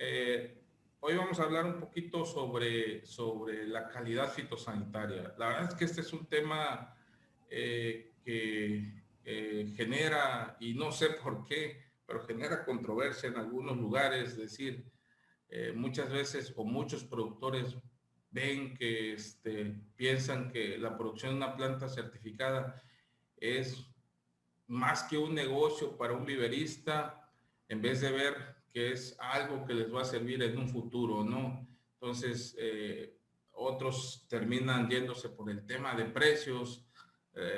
Eh, Hoy vamos a hablar un poquito sobre la calidad fitosanitaria. La verdad es que este es un tema que genera, y no sé por qué, pero genera controversia en algunos lugares. Es decir, muchas veces o muchos productores ven que piensan que la producción de una planta certificada es más que un negocio para un viverista, en vez de ver que es algo que les va a servir en un futuro, ¿no? Entonces, otros terminan yéndose por el tema de precios.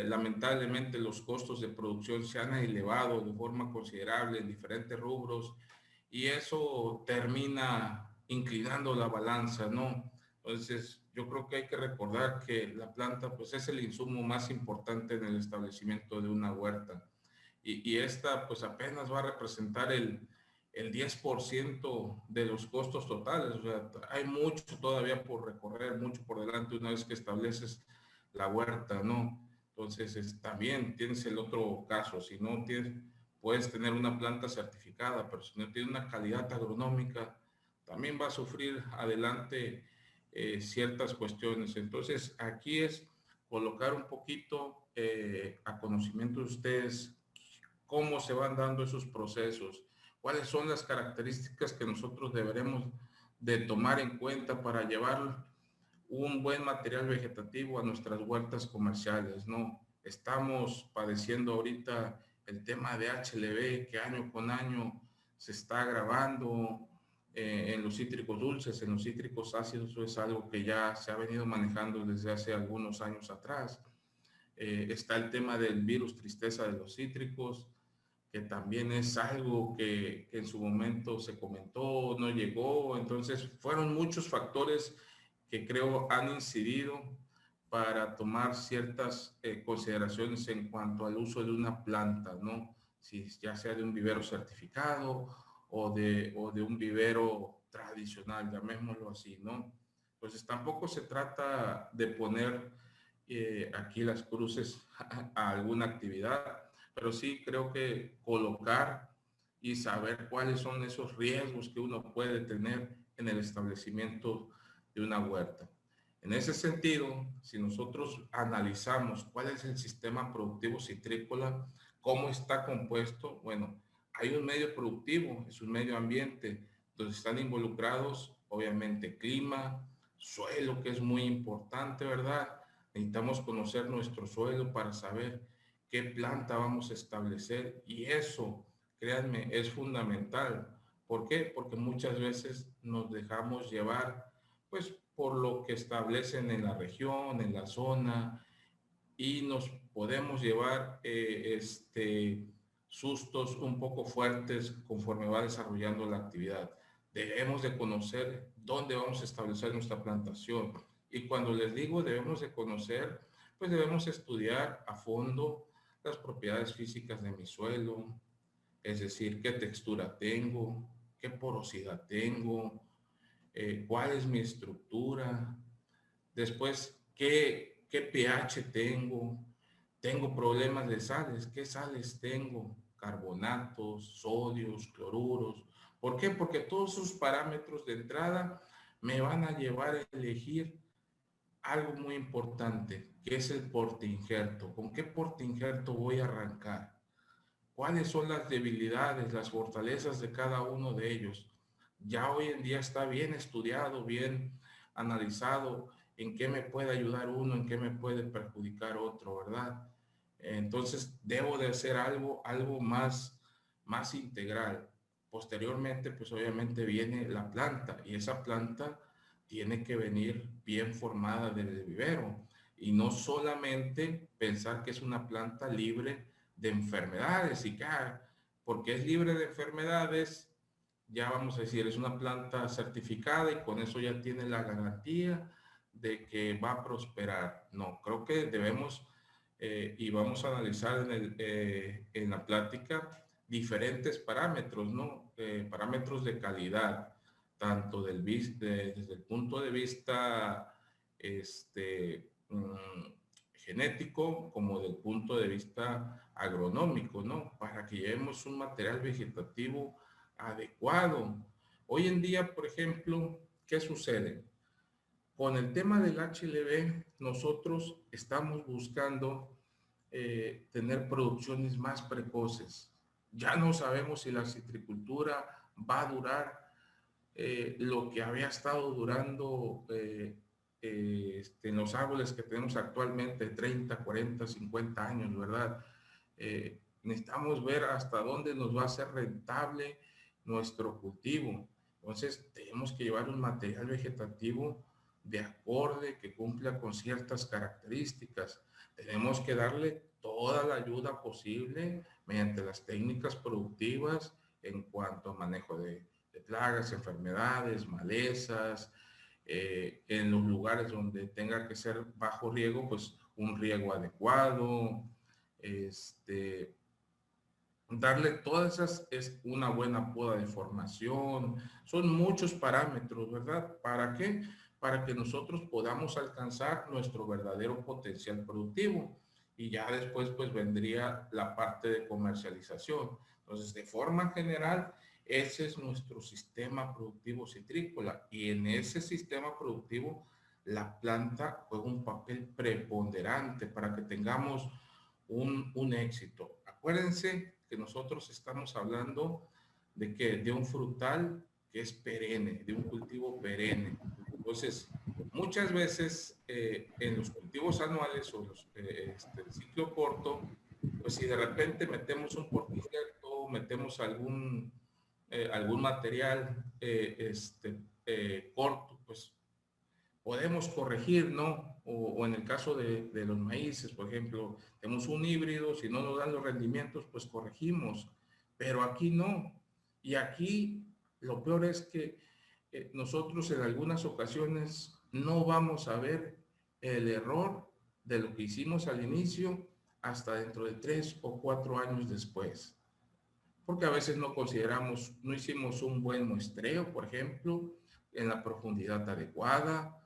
Lamentablemente los costos de producción se han elevado de forma considerable en diferentes rubros y eso termina inclinando la balanza, ¿no? Entonces, yo creo que hay que recordar que la planta, pues, es el insumo más importante en el establecimiento de una huerta. Y esta, pues, apenas va a representar el 10% de los costos totales. O sea, hay mucho todavía por recorrer, mucho por delante una vez que estableces la huerta, ¿no? Entonces, también tienes el otro caso. Si no tienes, puedes tener una planta certificada, pero si no tiene una calidad agronómica, también va a sufrir adelante ciertas cuestiones. Entonces, aquí es colocar un poquito a conocimiento de ustedes cómo se van dando esos procesos, cuáles son las características que nosotros deberemos de tomar en cuenta para llevar un buen material vegetativo a nuestras huertas comerciales, ¿no? Estamos padeciendo ahorita el tema de HLB que año con año se está agravando en los cítricos dulces, en los cítricos ácidos. Eso es algo que ya se ha venido manejando desde hace algunos años atrás. Está el tema del virus tristeza de los cítricos, que también es algo que en su momento se comentó, no llegó. Entonces fueron muchos factores que creo han incidido para tomar ciertas consideraciones en cuanto al uso de una planta, ¿no? Si ya sea de un vivero certificado o de un vivero tradicional, llamémoslo así, ¿no? Entonces tampoco se trata de poner aquí las cruces a alguna actividad, pero sí creo que colocar y saber cuáles son esos riesgos que uno puede tener en el establecimiento de una huerta. En ese sentido, si nosotros analizamos cuál es el sistema productivo citrícola, cómo está compuesto, bueno, hay un medio productivo, es un medio ambiente, donde están involucrados, obviamente, clima, suelo, que es muy importante, ¿verdad? Necesitamos conocer nuestro suelo para saber qué planta vamos a establecer y eso, créanme, es fundamental. ¿Por qué? Porque muchas veces nos dejamos llevar pues por lo que establecen en la región, en la zona, y nos podemos llevar sustos un poco fuertes conforme va desarrollando la actividad. Debemos de conocer dónde vamos a establecer nuestra plantación. Y cuando les digo debemos de conocer, pues debemos estudiar a fondo las propiedades físicas de mi suelo, es decir, qué textura tengo, qué porosidad tengo, cuál es mi estructura, después qué pH tengo, tengo problemas de sales, qué sales tengo, carbonatos, sodios, cloruros. ¿Por qué? Porque todos sus parámetros de entrada me van a llevar a elegir algo muy importante, que es el porte injerto. ¿Con qué porte injerto voy a arrancar? ¿Cuáles son las debilidades, las fortalezas de cada uno de ellos? Ya hoy en día está bien estudiado, bien analizado en qué me puede ayudar uno, en qué me puede perjudicar otro, ¿verdad? Entonces debo de hacer algo más integral. Posteriormente, pues obviamente viene la planta y esa planta tiene que venir bien formada desde el vivero y no solamente pensar que es una planta libre de enfermedades y que porque es libre de enfermedades, ya vamos a decir, es una planta certificada y con eso ya tiene la garantía de que va a prosperar. No, creo que debemos y vamos a analizar en la plática diferentes parámetros, ¿no? Parámetros de calidad, tanto desde el punto de vista genético como del punto de vista agronómico, ¿no? Para que llevemos un material vegetativo adecuado. Hoy en día, por ejemplo, ¿qué sucede? Con el tema del HLB, nosotros estamos buscando tener producciones más precoces. Ya no sabemos si la citricultura va a durar lo que había estado durando en los árboles que tenemos actualmente, 30, 40, 50 años, ¿verdad? Necesitamos ver hasta dónde nos va a ser rentable nuestro cultivo. Entonces, tenemos que llevar un material vegetativo de acorde que cumpla con ciertas características. Tenemos que darle toda la ayuda posible mediante las técnicas productivas en cuanto a manejo de plagas, enfermedades, malezas, en los lugares donde tenga que ser bajo riego, pues un riego adecuado, darle todas esas, es una buena poda de formación, son muchos parámetros, ¿verdad? ¿Para qué? Para que nosotros podamos alcanzar nuestro verdadero potencial productivo. Y ya después pues vendría la parte de comercialización. Entonces, de forma general, ese es nuestro sistema productivo citrícola. Y en ese sistema productivo, la planta juega un papel preponderante para que tengamos un éxito. Acuérdense que nosotros estamos hablando de que de un frutal que es perenne, de un cultivo perenne. Entonces, muchas veces en los cultivos anuales o el ciclo corto, pues si de repente metemos un porquinjerto, metemos algún material corto, pues podemos corregir, ¿no? O en el caso de los maíces, por ejemplo, tenemos un híbrido, si no nos dan los rendimientos, pues corregimos, pero aquí no. Y aquí lo peor es que nosotros en algunas ocasiones no vamos a ver el error de lo que hicimos al inicio hasta dentro de 3 o 4 años después. Porque a veces no consideramos, no hicimos un buen muestreo, por ejemplo, en la profundidad adecuada.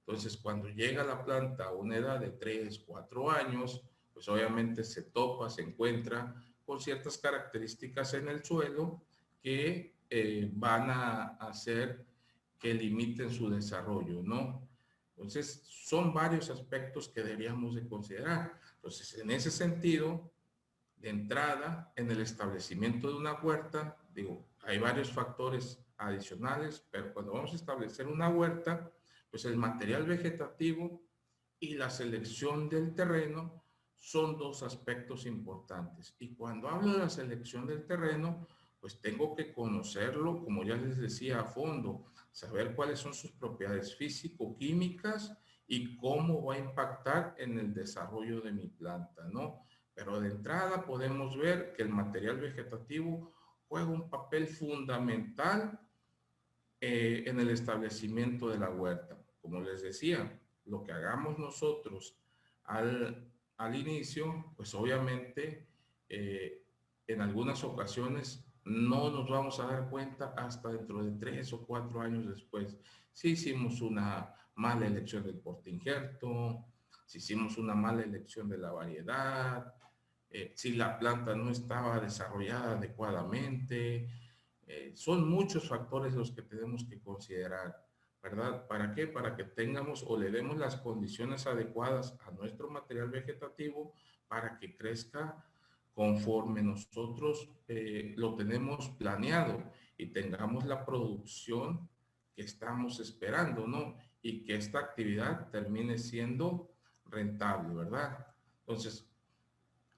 Entonces, cuando llega la planta a una edad de 3, 4 años, pues obviamente se topa, se encuentra con ciertas características en el suelo que van a hacer que limiten su desarrollo, ¿no? Entonces, son varios aspectos que deberíamos de considerar. Entonces, en ese sentido, de entrada, en el establecimiento de una huerta, digo, hay varios factores adicionales, pero cuando vamos a establecer una huerta, pues el material vegetativo y la selección del terreno son dos aspectos importantes. Y cuando hablo de la selección del terreno, pues tengo que conocerlo, como ya les decía, a fondo, saber cuáles son sus propiedades físico-químicas y cómo va a impactar en el desarrollo de mi planta, ¿no? Pero de entrada podemos ver que el material vegetativo juega un papel fundamental en el establecimiento de la huerta. Como les decía, lo que hagamos nosotros al inicio, pues obviamente en algunas ocasiones no nos vamos a dar cuenta hasta dentro de 3 o 4 años después. Si hicimos una mala elección del portainjerto, si hicimos una mala elección de la variedad, si la planta no estaba desarrollada adecuadamente, son muchos factores los que tenemos que considerar, ¿verdad? ¿Para qué? Para que tengamos o le demos las condiciones adecuadas a nuestro material vegetativo para que crezca conforme nosotros lo tenemos planeado y tengamos la producción que estamos esperando, ¿no? Y que esta actividad termine siendo rentable, ¿verdad? Entonces,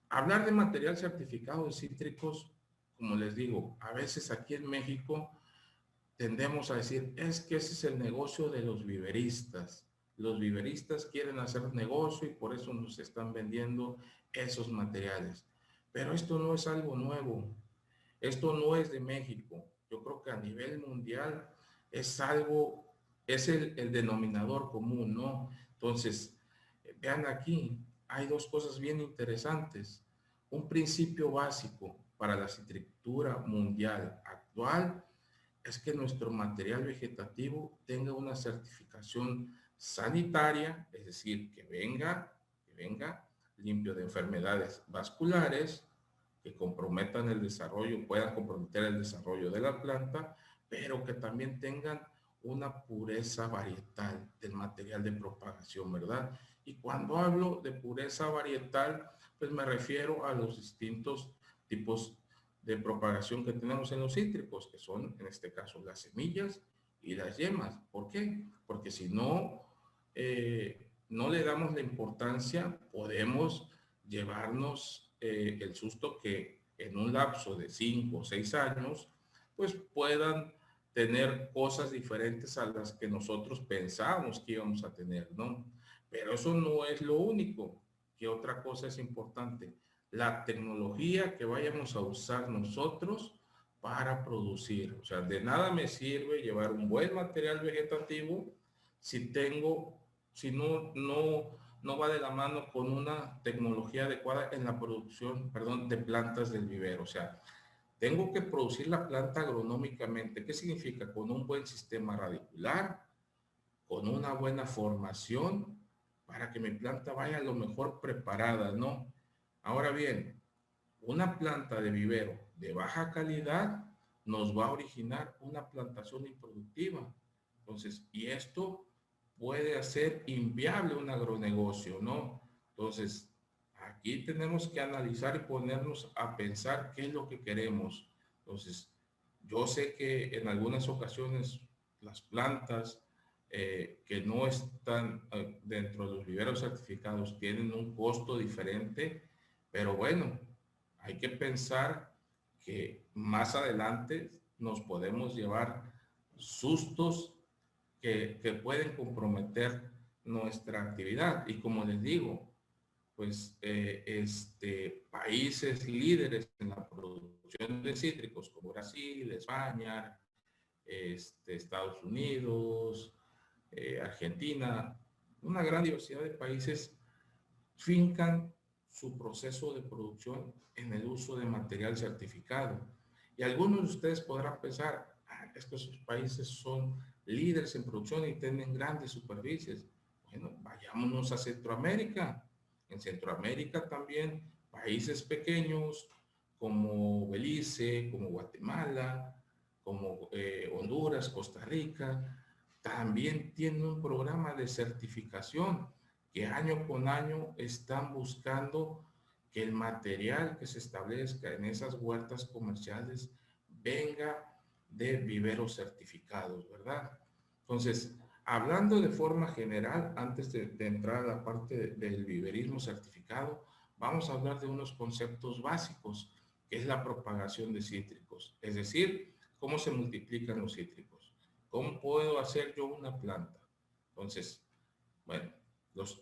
hablar de material certificado de cítricos, como les digo, a veces aquí en México tendemos a decir, es que ese es el negocio de los viveristas. Los viveristas quieren hacer negocio y por eso nos están vendiendo esos materiales. Pero esto no es algo nuevo. Esto no es de México. Yo creo que a nivel mundial es algo, es el denominador común, ¿no? Entonces, vean aquí, hay dos cosas bien interesantes. Un principio básico para la citricultura mundial actual es que nuestro material vegetativo tenga una certificación sanitaria, es decir, que venga limpio de enfermedades vasculares que comprometan el desarrollo, puedan comprometer el desarrollo de la planta, pero que también tengan una pureza varietal del material de propagación, ¿verdad? Y cuando hablo de pureza varietal, pues me refiero a los distintos tipos de propagación que tenemos en los cítricos, que son en este caso las semillas y las yemas. ¿Por qué? Porque si no, no le damos la importancia, podemos llevarnos el susto que en un lapso de 5 o 6 años, pues puedan tener cosas diferentes a las que nosotros pensábamos que íbamos a tener, ¿no? Pero eso no es lo único. ¿Qué otra cosa es importante? La tecnología que vayamos a usar nosotros para producir. O sea, de nada me sirve llevar un buen material vegetativo si tengo, si no va de la mano con una tecnología adecuada en la producción, perdón, de plantas del vivero. O sea, tengo que producir la planta agronómicamente. ¿Qué significa? Con un buen sistema radicular, con una buena formación, para que mi planta vaya lo mejor preparada, ¿no? Ahora bien, una planta de vivero de baja calidad nos va a originar una plantación improductiva. Entonces, y esto puede hacer inviable un agronegocio, ¿no? Entonces, aquí tenemos que analizar y ponernos a pensar qué es lo que queremos. Entonces, yo sé que en algunas ocasiones las plantas que no están dentro de los viveros certificados tienen un costo diferente, pero bueno, hay que pensar que más adelante nos podemos llevar sustos que pueden comprometer nuestra actividad. Y como les digo, pues países líderes en la producción de cítricos como Brasil, España, Estados Unidos, Argentina, una gran diversidad de países fincan su proceso de producción en el uso de material certificado. Y algunos de ustedes podrán pensar, es que esos países son líderes en producción y tienen grandes superficies. Bueno, vayámonos a Centroamérica. En Centroamérica también países pequeños como Belice, como Guatemala, como Honduras, Costa Rica, también tienen un programa de certificación que año con año están buscando que el material que se establezca en esas huertas comerciales venga de viveros certificados, ¿verdad? Entonces, hablando de forma general, antes de entrar a la parte del viverismo certificado, vamos a hablar de unos conceptos básicos, que es la propagación de cítricos, es decir, cómo se multiplican los cítricos, cómo puedo hacer yo una planta. Entonces, bueno,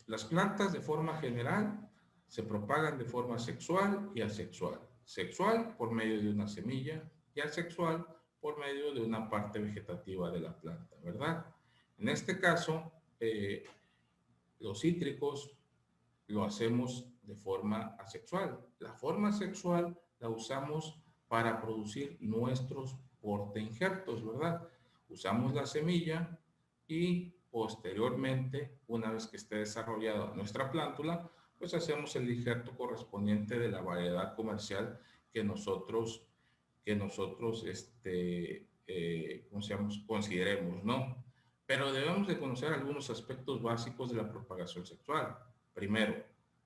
las plantas de forma general se propagan de forma sexual y asexual. Sexual por medio de una semilla y asexual por medio de una parte vegetativa de la planta, ¿verdad? En este caso, los cítricos lo hacemos de forma asexual. La forma sexual la usamos para producir nuestros portainjertos, ¿verdad? Usamos la semilla y posteriormente, una vez que esté desarrollada nuestra plántula, pues hacemos el injerto correspondiente de la variedad comercial que nosotros consideremos, ¿no? Pero debemos de conocer algunos aspectos básicos de la propagación sexual. Primero,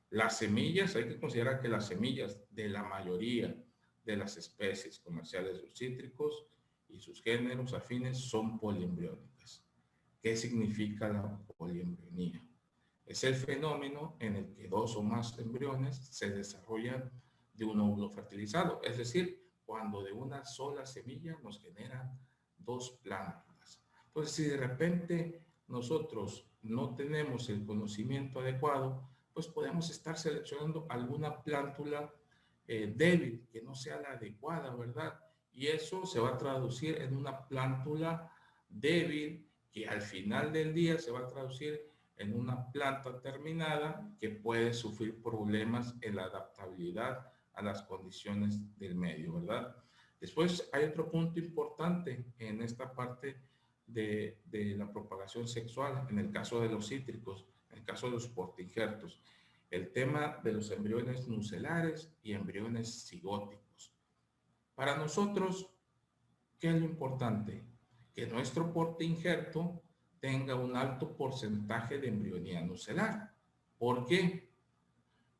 las semillas, hay que considerar que las semillas de la mayoría de las especies comerciales de los cítricos y sus géneros afines son poliembriónicas. ¿Qué significa la poliembrionía? Es el fenómeno en el que dos o más embriones se desarrollan de un óvulo fertilizado, es decir, cuando de una sola semilla nos generan dos plántulas. Entonces, si de repente nosotros no tenemos el conocimiento adecuado, pues podemos estar seleccionando alguna plántula débil, que no sea la adecuada, ¿verdad? Y eso se va a traducir en una plántula débil que al final del día se va a traducir en una planta terminada que puede sufrir problemas en la adaptabilidad a las condiciones del medio, ¿verdad? Después hay otro punto importante en esta parte de la propagación sexual, en el caso de los cítricos, en el caso de los portainjertos, el tema de los embriones nucelares y embriones cigóticos. Para nosotros, ¿Qué es lo importante? Que nuestro porte injerto tenga un alto porcentaje de embrionía nucelar. ¿Por qué?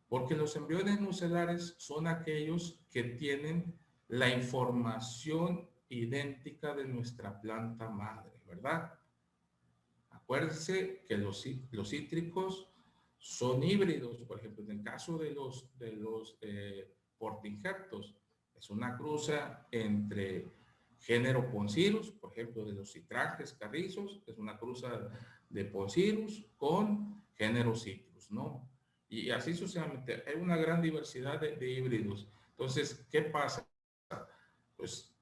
Porque los embriones nucelares son aquellos que tienen la información idéntica de nuestra planta madre, ¿verdad? Acuérdense que los cítricos son híbridos. Por ejemplo, en el caso de los portinjertos, es una cruza entre género Poncirus, por ejemplo, de los citrajes carrizos, es una cruza de Poncirus con género Citrus, ¿no? Y así sucesivamente. Hay una gran diversidad de híbridos. Entonces, ¿qué pasa? Pues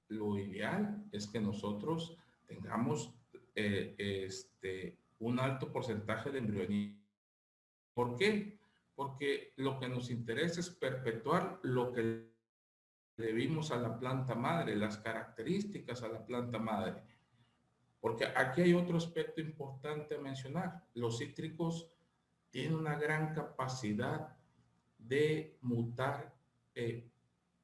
lo ideal es que nosotros tengamos un alto porcentaje de embrionía. ¿Por qué? Porque lo que nos interesa es perpetuar lo que le vimos a la planta madre, las características a la planta madre. Porque aquí hay otro aspecto importante a mencionar. Los cítricos tienen una gran capacidad de mutar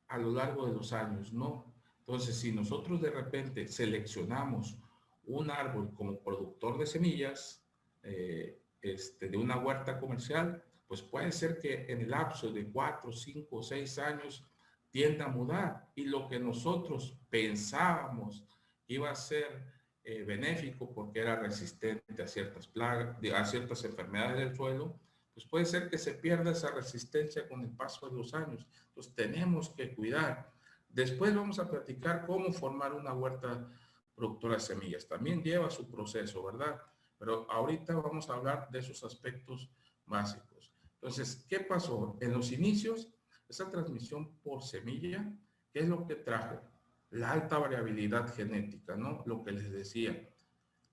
a lo largo de los años, ¿no? Entonces, si nosotros de repente seleccionamos un árbol como productor de semillas de una huerta comercial, pues puede ser que en el lapso de 4, 5, 6 años tienda a mudar, y lo que nosotros pensábamos que iba a ser benéfico porque era resistente a ciertas plagas, a ciertas enfermedades del suelo, pues puede ser que se pierda esa resistencia con el paso de los años. Entonces tenemos que cuidar. Después vamos a platicar cómo formar una huerta productora de semillas. También lleva su proceso, ¿verdad? Pero ahorita vamos a hablar de esos aspectos básicos. Entonces, ¿qué pasó? En los inicios, esa transmisión por semilla, ¿qué es lo que trajo? La alta variabilidad genética, ¿no? Lo que les decía.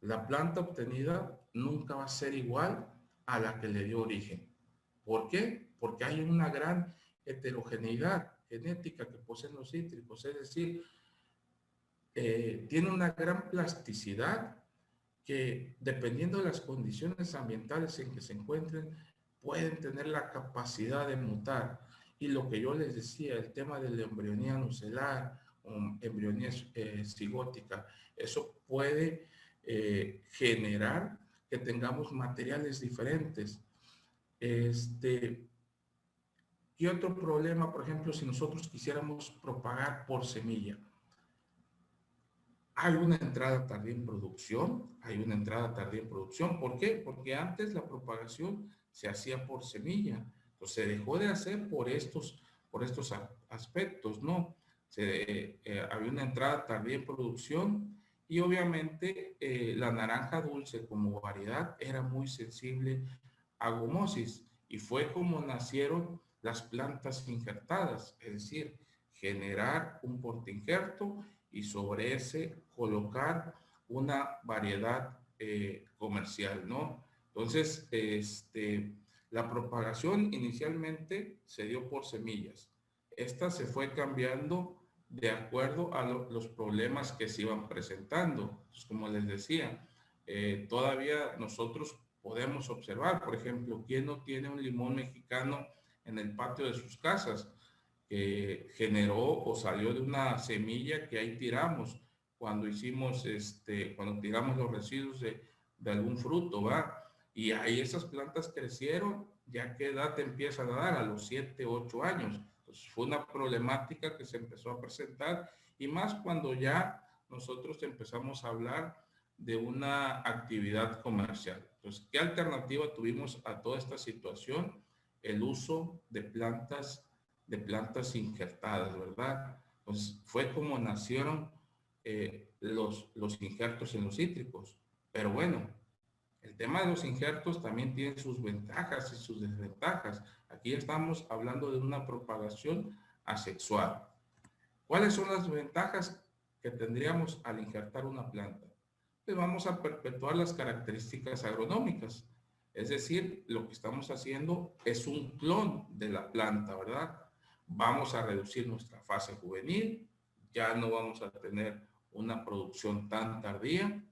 La planta obtenida nunca va a ser igual a la que le dio origen. ¿Por qué? Porque hay una gran heterogeneidad genética que poseen los cítricos, es decir, tiene una gran plasticidad que, dependiendo de las condiciones ambientales en que se encuentren, pueden tener la capacidad de mutar. Y lo que yo les decía, el tema de la embrionía nucelar o embrionía cigótica, eso puede generar que tengamos materiales diferentes. Y otro problema, por ejemplo, si nosotros quisiéramos propagar por semilla, hay una entrada tardía en producción, hay una entrada tardía en producción. ¿Por qué? Porque antes la propagación se hacía por semilla. Entonces se dejó de hacer por estos aspectos, ¿no? Había una entrada tardía en producción, y obviamente la naranja dulce como variedad era muy sensible a gomosis, y fue como nacieron las plantas injertadas, es decir, generar un portainjerto y sobre ese colocar una variedad comercial, ¿no? Entonces, la propagación inicialmente se dio por semillas. Esta se fue cambiando de acuerdo a los problemas que se iban presentando. Entonces, como les decía, todavía nosotros podemos observar, por ejemplo, ¿quién no tiene un limón mexicano en el patio de sus casas? Que generó o salió de una semilla que ahí tiramos cuando cuando tiramos los residuos de algún fruto, ¿va? Y ahí esas plantas crecieron, ya que edad te empiezan a dar a los 7, 8 años. Entonces fue una problemática que se empezó a presentar, y más cuando ya nosotros empezamos a hablar de una actividad comercial. Entonces, ¿qué alternativa tuvimos a toda esta situación? El uso de plantas injertadas, ¿verdad? Pues fue como nacieron los injertos en los cítricos. Pero bueno, el tema de los injertos también tiene sus ventajas y sus desventajas. Aquí estamos hablando de una propagación asexual. ¿Cuáles son las ventajas que tendríamos al injertar una planta? Pues vamos a perpetuar las características agronómicas. Es decir, lo que estamos haciendo es un clon de la planta, ¿verdad? Vamos a reducir nuestra fase juvenil, ya no vamos a tener una producción tan tardía.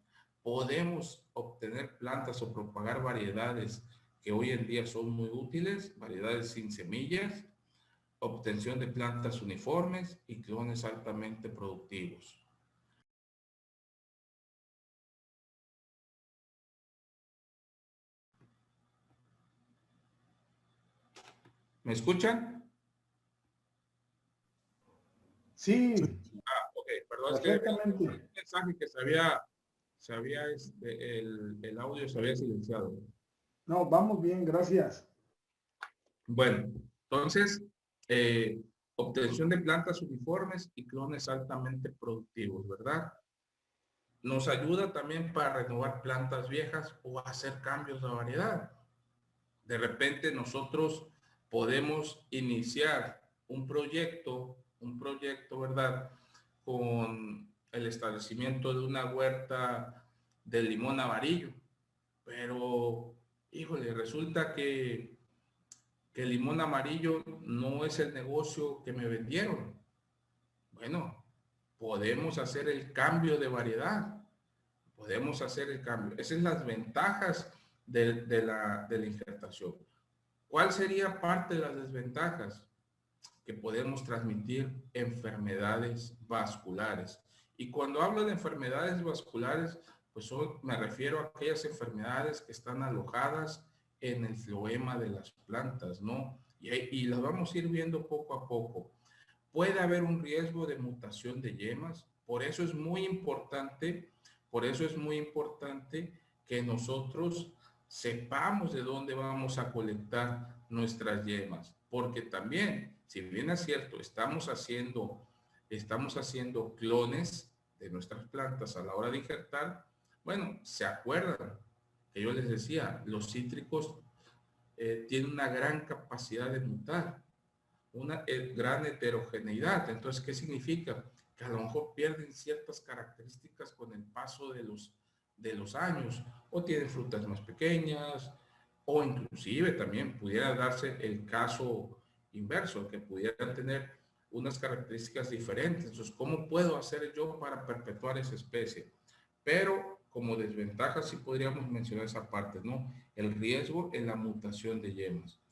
Podemos obtener plantas o propagar variedades que hoy en día son muy útiles, variedades sin semillas. obtención de plantas uniformes y clones altamente productivos. ¿Me escuchan? Sí, Ok, perdón, es que perfectamente. un mensaje que el audio se había silenciado. No, vamos bien, gracias. Bueno, entonces, obtención de plantas uniformes y clones altamente productivos, ¿verdad? Nos ayuda también para renovar plantas viejas o hacer cambios de variedad. De repente nosotros podemos iniciar un proyecto, ¿verdad? Con el establecimiento de una huerta de limón amarillo, pero, híjole, resulta que el limón amarillo no es el negocio que me vendieron. Bueno, podemos hacer el cambio de variedad, podemos hacer el cambio. Esas son las ventajas de la injertación. ¿Cuál sería parte de las desventajas? Que podemos transmitir enfermedades vasculares. Y cuando hablo de enfermedades vasculares, pues me refiero a aquellas enfermedades que están alojadas en el floema de las plantas, ¿no? Y las vamos a ir viendo poco a poco. Puede haber un riesgo de mutación de yemas, por eso es muy importante que nosotros sepamos de dónde vamos a colectar nuestras yemas, porque también, si bien es cierto, estamos haciendo clones de nuestras plantas a la hora de injertar. Bueno, se acuerdan que yo les decía, los cítricos tienen una gran capacidad de mutar, una gran heterogeneidad. Entonces, ¿qué significa? Que a lo mejor pierden ciertas características con el paso de los años, o tienen frutas más pequeñas, o inclusive también pudiera darse el caso inverso, que pudieran tener unas características diferentes. Entonces, ¿cómo puedo hacer yo para perpetuar esa especie? Pero como desventaja sí podríamos mencionar esa parte, ¿no? El riesgo en la mutación de yemas.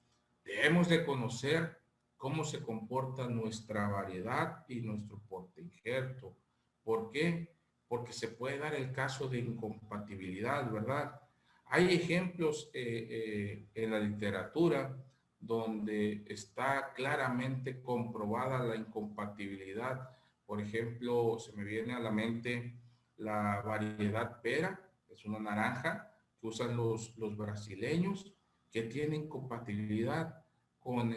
Debemos de conocer cómo se comporta nuestra variedad y nuestro porte injerto. ¿Por qué? Porque se puede dar el caso de incompatibilidad, ¿verdad? Hay ejemplos en la literatura donde está claramente comprobada la incompatibilidad. Por ejemplo, se me viene a la mente la variedad pera, es una naranja que usan los brasileños, que tienen compatibilidad con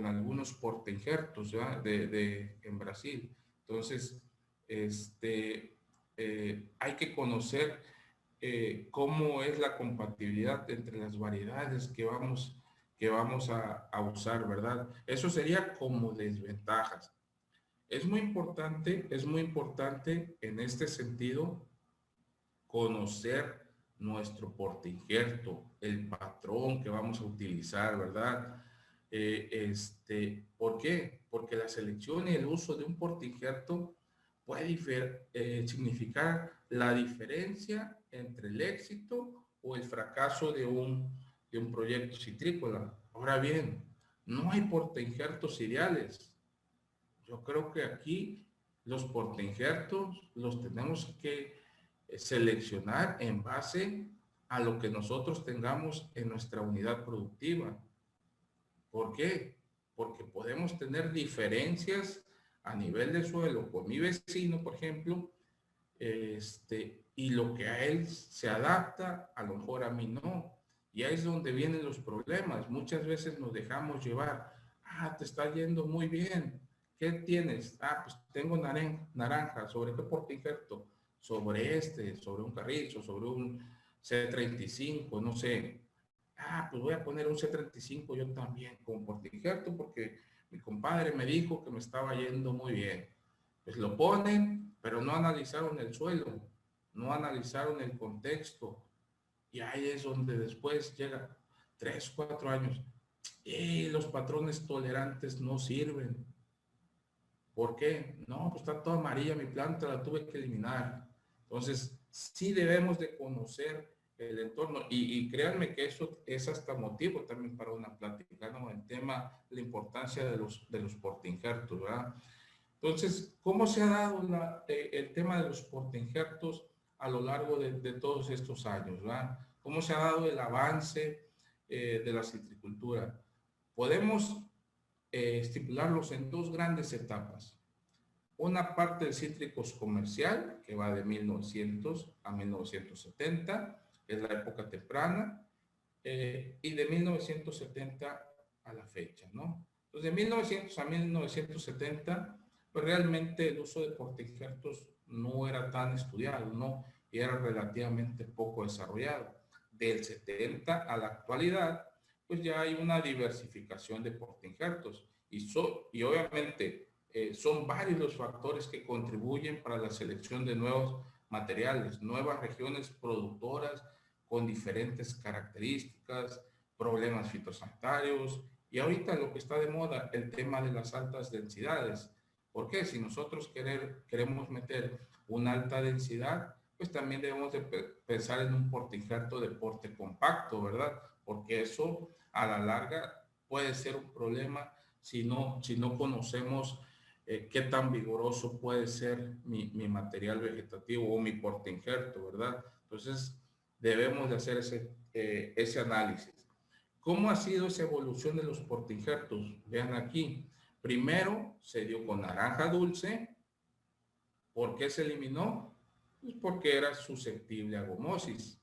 algunos portainjertos en Brasil. Entonces, hay que conocer cómo es la compatibilidad entre las variedades que vamos a usar, ¿verdad? Eso sería como desventajas. Es muy importante en este sentido conocer nuestro portainjerto, el patrón que vamos a utilizar, ¿verdad? ¿Por qué? Porque la selección y el uso de un portainjerto puede significar la diferencia entre el éxito o el fracaso de un proyecto citrícola. Ahora bien, no hay portainjertos ideales. Yo creo que aquí los portainjertos los tenemos que seleccionar en base a lo que nosotros tengamos en nuestra unidad productiva. ¿Por qué? Porque podemos tener diferencias a nivel de suelo con mi vecino, por ejemplo, y lo que a él se adapta, a lo mejor a mí no. Y ahí es donde vienen los problemas. Muchas veces nos dejamos llevar. Ah, te está yendo muy bien. ¿Qué tienes? Ah, pues tengo naranja. ¿Sobre qué porte injerto? Sobre un carrizo, sobre un C35, no sé. Ah, pues voy a poner un C35 yo también como porte injerto porque mi compadre me dijo que me estaba yendo muy bien. Pues lo ponen, pero no analizaron el suelo, no analizaron el contexto. Y ahí es donde después llega 3, 4 años. Y los patrones tolerantes no sirven. ¿Por qué? No, pues está toda amarilla mi planta, la tuve que eliminar. Entonces, sí debemos de conocer el entorno. Y créanme que eso es hasta motivo también para una plática, ¿no? El tema, la importancia de los portainjertos, ¿verdad? Entonces, ¿cómo se ha dado el tema de los portainjertos a lo largo de todos estos años, ¿verdad? ¿Cómo se ha dado el avance de la citricultura? Podemos estipularlos en dos grandes etapas. Una parte del cítricos comercial, que va de 1900 a 1970, es la época temprana, y de 1970 a la fecha, ¿no? Entonces, de 1900 a 1970, pues realmente el uso de portainjertos no era tan estudiado, ¿no? Y era relativamente poco desarrollado. Del 70 a la actualidad, pues ya hay una diversificación de portainjertos y obviamente son varios los factores que contribuyen para la selección de nuevos materiales, nuevas regiones productoras con diferentes características, problemas fitosanitarios y ahorita lo que está de moda, el tema de las altas densidades. ¿Por qué? Si nosotros queremos meter una alta densidad, pues también debemos de pensar en un portainjerto de porte compacto, ¿verdad? Porque eso a la larga puede ser un problema si no conocemos qué tan vigoroso puede ser mi material vegetativo o mi portainjerto, ¿verdad? Entonces, debemos de hacer ese análisis. ¿Cómo ha sido esa evolución de los portainjertos? Vean aquí. Primero se dio con naranja dulce. ¿Por qué se eliminó? Pues porque era susceptible a gomosis.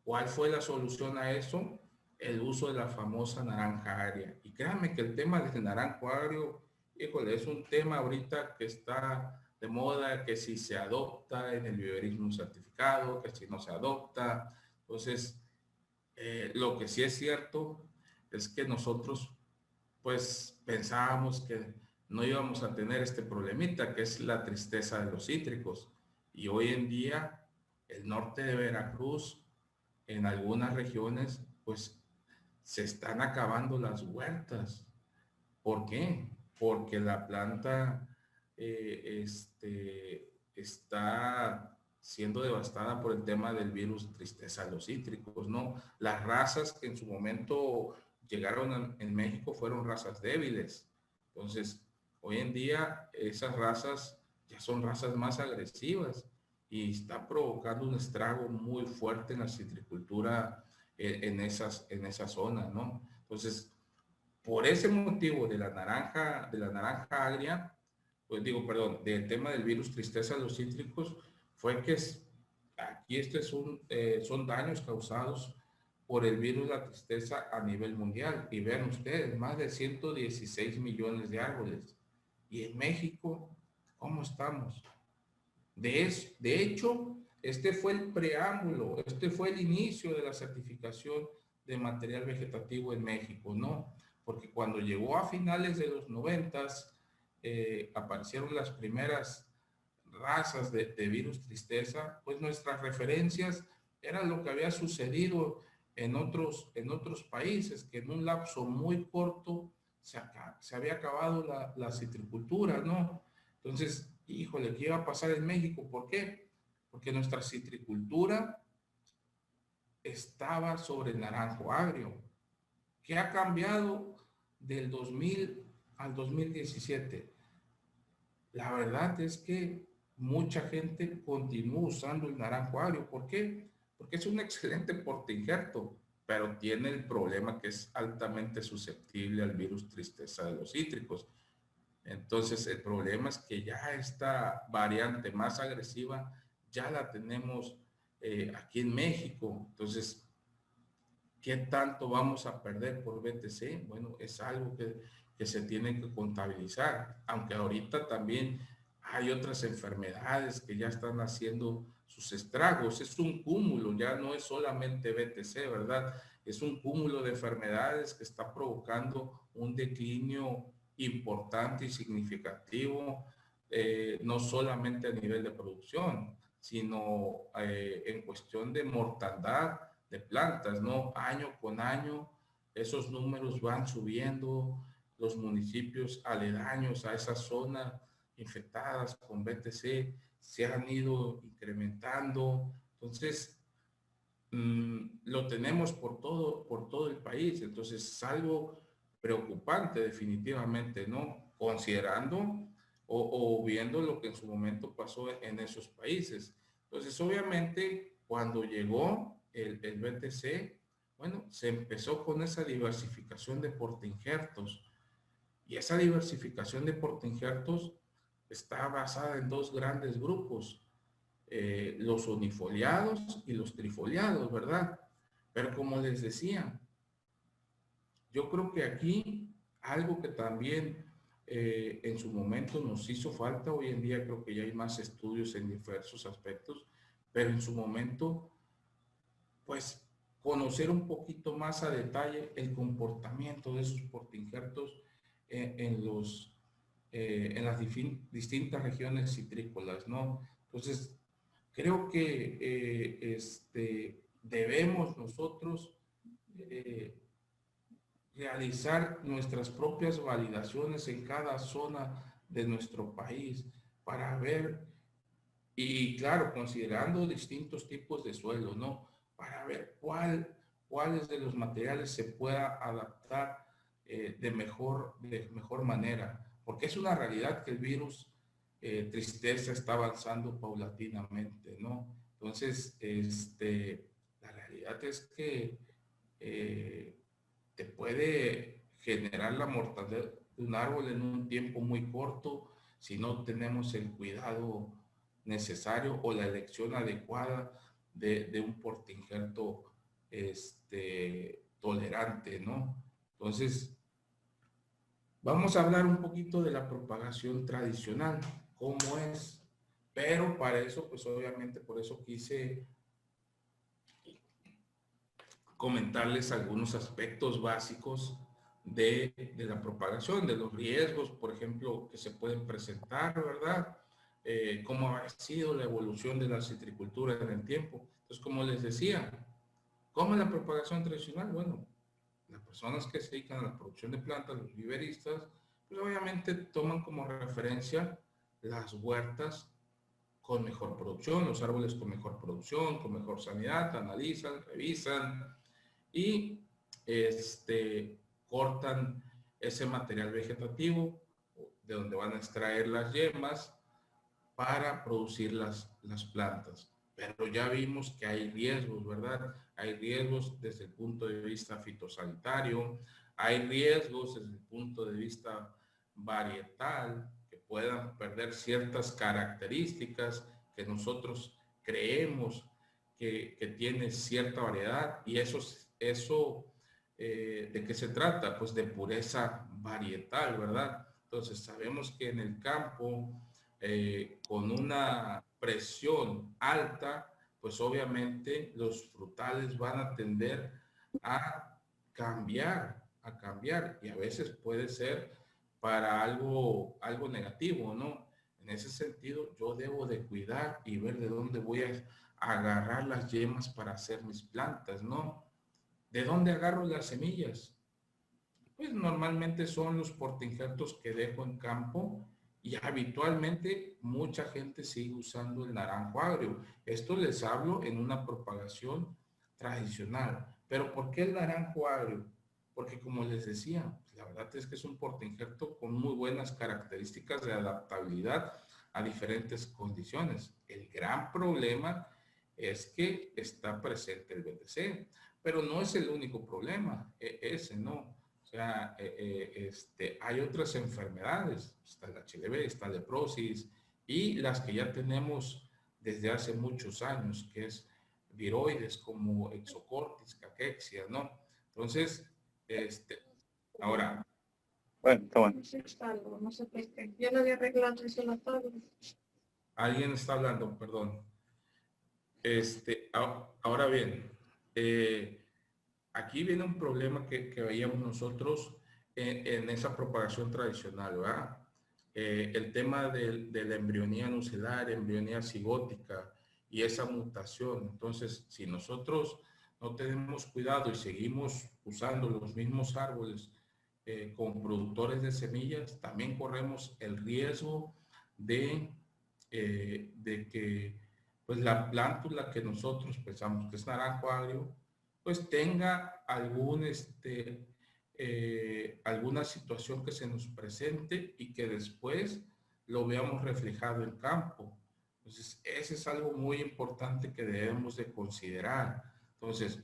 ¿Cuál fue la solución a eso? El uso de la famosa naranja agria. Y créanme que el tema del naranjo agrio, híjole, es un tema ahorita que está de moda, que si se adopta en el viverismo certificado, que si no se adopta. Entonces, lo que sí es cierto es que nosotros pues pensábamos que no íbamos a tener este problemita, que es la tristeza de los cítricos. Y hoy en día, el norte de Veracruz, en algunas regiones, pues se están acabando las huertas. ¿Por qué? Porque la planta está siendo devastada por el tema del virus tristeza de los cítricos, ¿no? Las razas que en su momento llegaron en México fueron razas débiles. Entonces, hoy en día esas razas ya son razas más agresivas y está provocando un estrago muy fuerte en la citricultura en esas zonas, ¿no? Entonces, por ese motivo de la naranja agria, pues digo, perdón, del tema del virus tristeza de los cítricos, fue que aquí son daños causados por el virus de la tristeza a nivel mundial. Y vean ustedes, más de 116 millones de árboles. Y en México, ¿cómo estamos? De hecho, este fue el preámbulo, este fue el inicio de la certificación de material vegetativo en México, ¿no? Porque cuando llegó a finales de los 90, aparecieron las primeras razas de virus tristeza, pues nuestras referencias eran lo que había sucedido en otros países, que en un lapso muy corto se había acabado la citricultura, ¿no? Entonces, híjole, ¿qué iba a pasar en México? ¿Por qué? Porque nuestra citricultura estaba sobre el naranjo agrio. ¿Qué ha cambiado del 2000 al 2017? La verdad es que mucha gente continúa usando el naranjo agrio. ¿Por qué? Porque es un excelente portainjerto, pero tiene el problema que es altamente susceptible al virus tristeza de los cítricos. Entonces, el problema es que ya esta variante más agresiva ya la tenemos aquí en México. Entonces, ¿qué tanto vamos a perder por BTC? Bueno, es algo que se tiene que contabilizar, aunque ahorita también hay otras enfermedades que ya están haciendo sus estragos. Es un cúmulo, ya no es solamente BTC, ¿verdad? Es un cúmulo de enfermedades que está provocando un declinio importante y significativo, no solamente a nivel de producción, sino en cuestión de mortandad de plantas, ¿no? Año con año, esos números van subiendo, los municipios aledaños a esa zona infectadas con BTC se han ido incrementando. Entonces, lo tenemos por todo el país. Entonces es algo preocupante definitivamente, ¿no? Considerando o viendo lo que en su momento pasó en esos países. Entonces, obviamente, cuando llegó el BTC, bueno, se empezó con esa diversificación de portainjertos. Y esa diversificación de portainjertos está basada en dos grandes grupos, los unifoliados y los trifoliados, ¿verdad? Pero como les decía, yo creo que aquí algo que también en su momento nos hizo falta, hoy en día creo que ya hay más estudios en diversos aspectos, pero en su momento, pues conocer un poquito más a detalle el comportamiento de esos portainjertos en las distintas regiones citrícolas, ¿no? Entonces, creo que debemos nosotros eh, realizar nuestras propias validaciones en cada zona de nuestro país para ver, y claro, considerando distintos tipos de suelo, ¿no? Para ver cuáles de los materiales se pueda adaptar de mejor manera, porque es una realidad que el virus tristeza está avanzando paulatinamente, ¿no? Entonces, la realidad es que te puede generar la mortalidad de un árbol en un tiempo muy corto si no tenemos el cuidado necesario o la elección adecuada de un portainjerto tolerante, ¿no? Entonces, vamos a hablar un poquito de la propagación tradicional, cómo es, pero para eso, pues obviamente por eso quise comentarles algunos aspectos básicos de la propagación, de los riesgos, por ejemplo, que se pueden presentar, ¿verdad? Cómo ha sido la evolución de la citricultura en el tiempo. Entonces, como les decía, ¿cómo es la propagación tradicional? Bueno, las personas que se dedican a la producción de plantas, los viveristas, pues obviamente toman como referencia las huertas con mejor producción, los árboles con mejor producción, con mejor sanidad, analizan, revisan, y cortan ese material vegetativo de donde van a extraer las yemas para producir las plantas. Pero ya vimos que hay riesgos, ¿verdad? Hay riesgos desde el punto de vista fitosanitario, hay riesgos desde el punto de vista varietal, que puedan perder ciertas características que nosotros creemos que tiene cierta variedad, y eso ¿de qué se trata? Pues de pureza varietal, ¿verdad? Entonces sabemos que en el campo, con una presión alta, pues obviamente los frutales van a tender a cambiar, y a veces puede ser para algo negativo, ¿no? En ese sentido, yo debo de cuidar y ver de dónde voy a agarrar las yemas para hacer mis plantas, ¿no? ¿De dónde agarro las semillas? Pues normalmente son los portainjertos que dejo en campo, y habitualmente mucha gente sigue usando el naranjo agrio. Esto les hablo en una propagación tradicional. Pero ¿por qué el naranjo agrio? Porque como les decía, la verdad es que es un portainjerto con muy buenas características de adaptabilidad a diferentes condiciones. El gran problema es que está presente el BTC, pero no es el único problema, ese no. O sea, hay otras enfermedades, está el HLV, está la leprosis, y las que ya tenemos desde hace muchos años, que es viroides como exocortis, caquexia, ¿no? Entonces, ahora, Bueno, está bueno. No sé por qué. Yo no había arreglado eso en la tabla. alguien está hablando, perdón. Ahora bien, aquí viene un problema que veíamos nosotros en esa propagación tradicional, ¿verdad? El tema de la embrionía nucelar, embrionía cigótica y esa mutación. Entonces, si nosotros no tenemos cuidado y seguimos usando los mismos árboles con productores de semillas, también corremos el riesgo de que pues la plántula que nosotros pensamos que es naranjo agrio, pues tenga alguna situación que se nos presente y que después lo veamos reflejado en campo. Entonces, ese es algo muy importante que debemos de considerar. Entonces,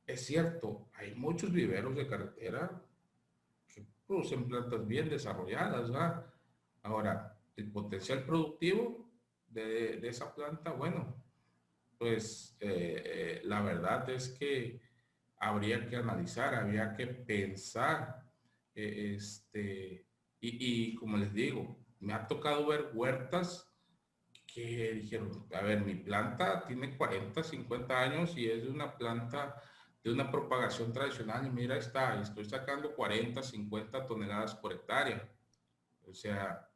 es cierto, hay muchos viveros de carretera que producen plantas bien desarrolladas, ¿verdad? Ahora, el potencial productivo de esa planta, bueno, pues la verdad es que habría que analizar, habría que pensar, y como les digo, me ha tocado ver huertas que dijeron, a ver, mi planta tiene 40, 50 años y es de una planta de una propagación tradicional y mira, estoy sacando 40, 50 toneladas por hectárea. O sea,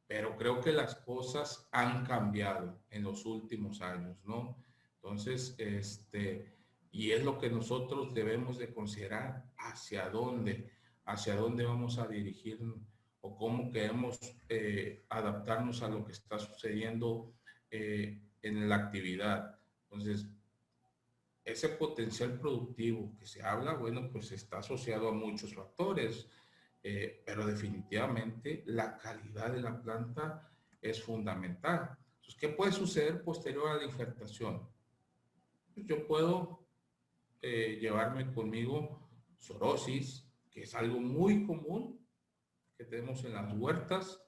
pero creo que las cosas han cambiado en los últimos años, ¿no? Entonces, y es lo que nosotros debemos de considerar hacia dónde vamos a dirigir o cómo queremos adaptarnos a lo que está sucediendo en la actividad. Entonces, ese potencial productivo que se habla, bueno, pues está asociado a muchos factores, pero definitivamente la calidad de la planta es fundamental. Entonces, ¿qué puede suceder posterior a la injertación? Pues yo puedo llevarme conmigo sorosis, que es algo muy común que tenemos en las huertas,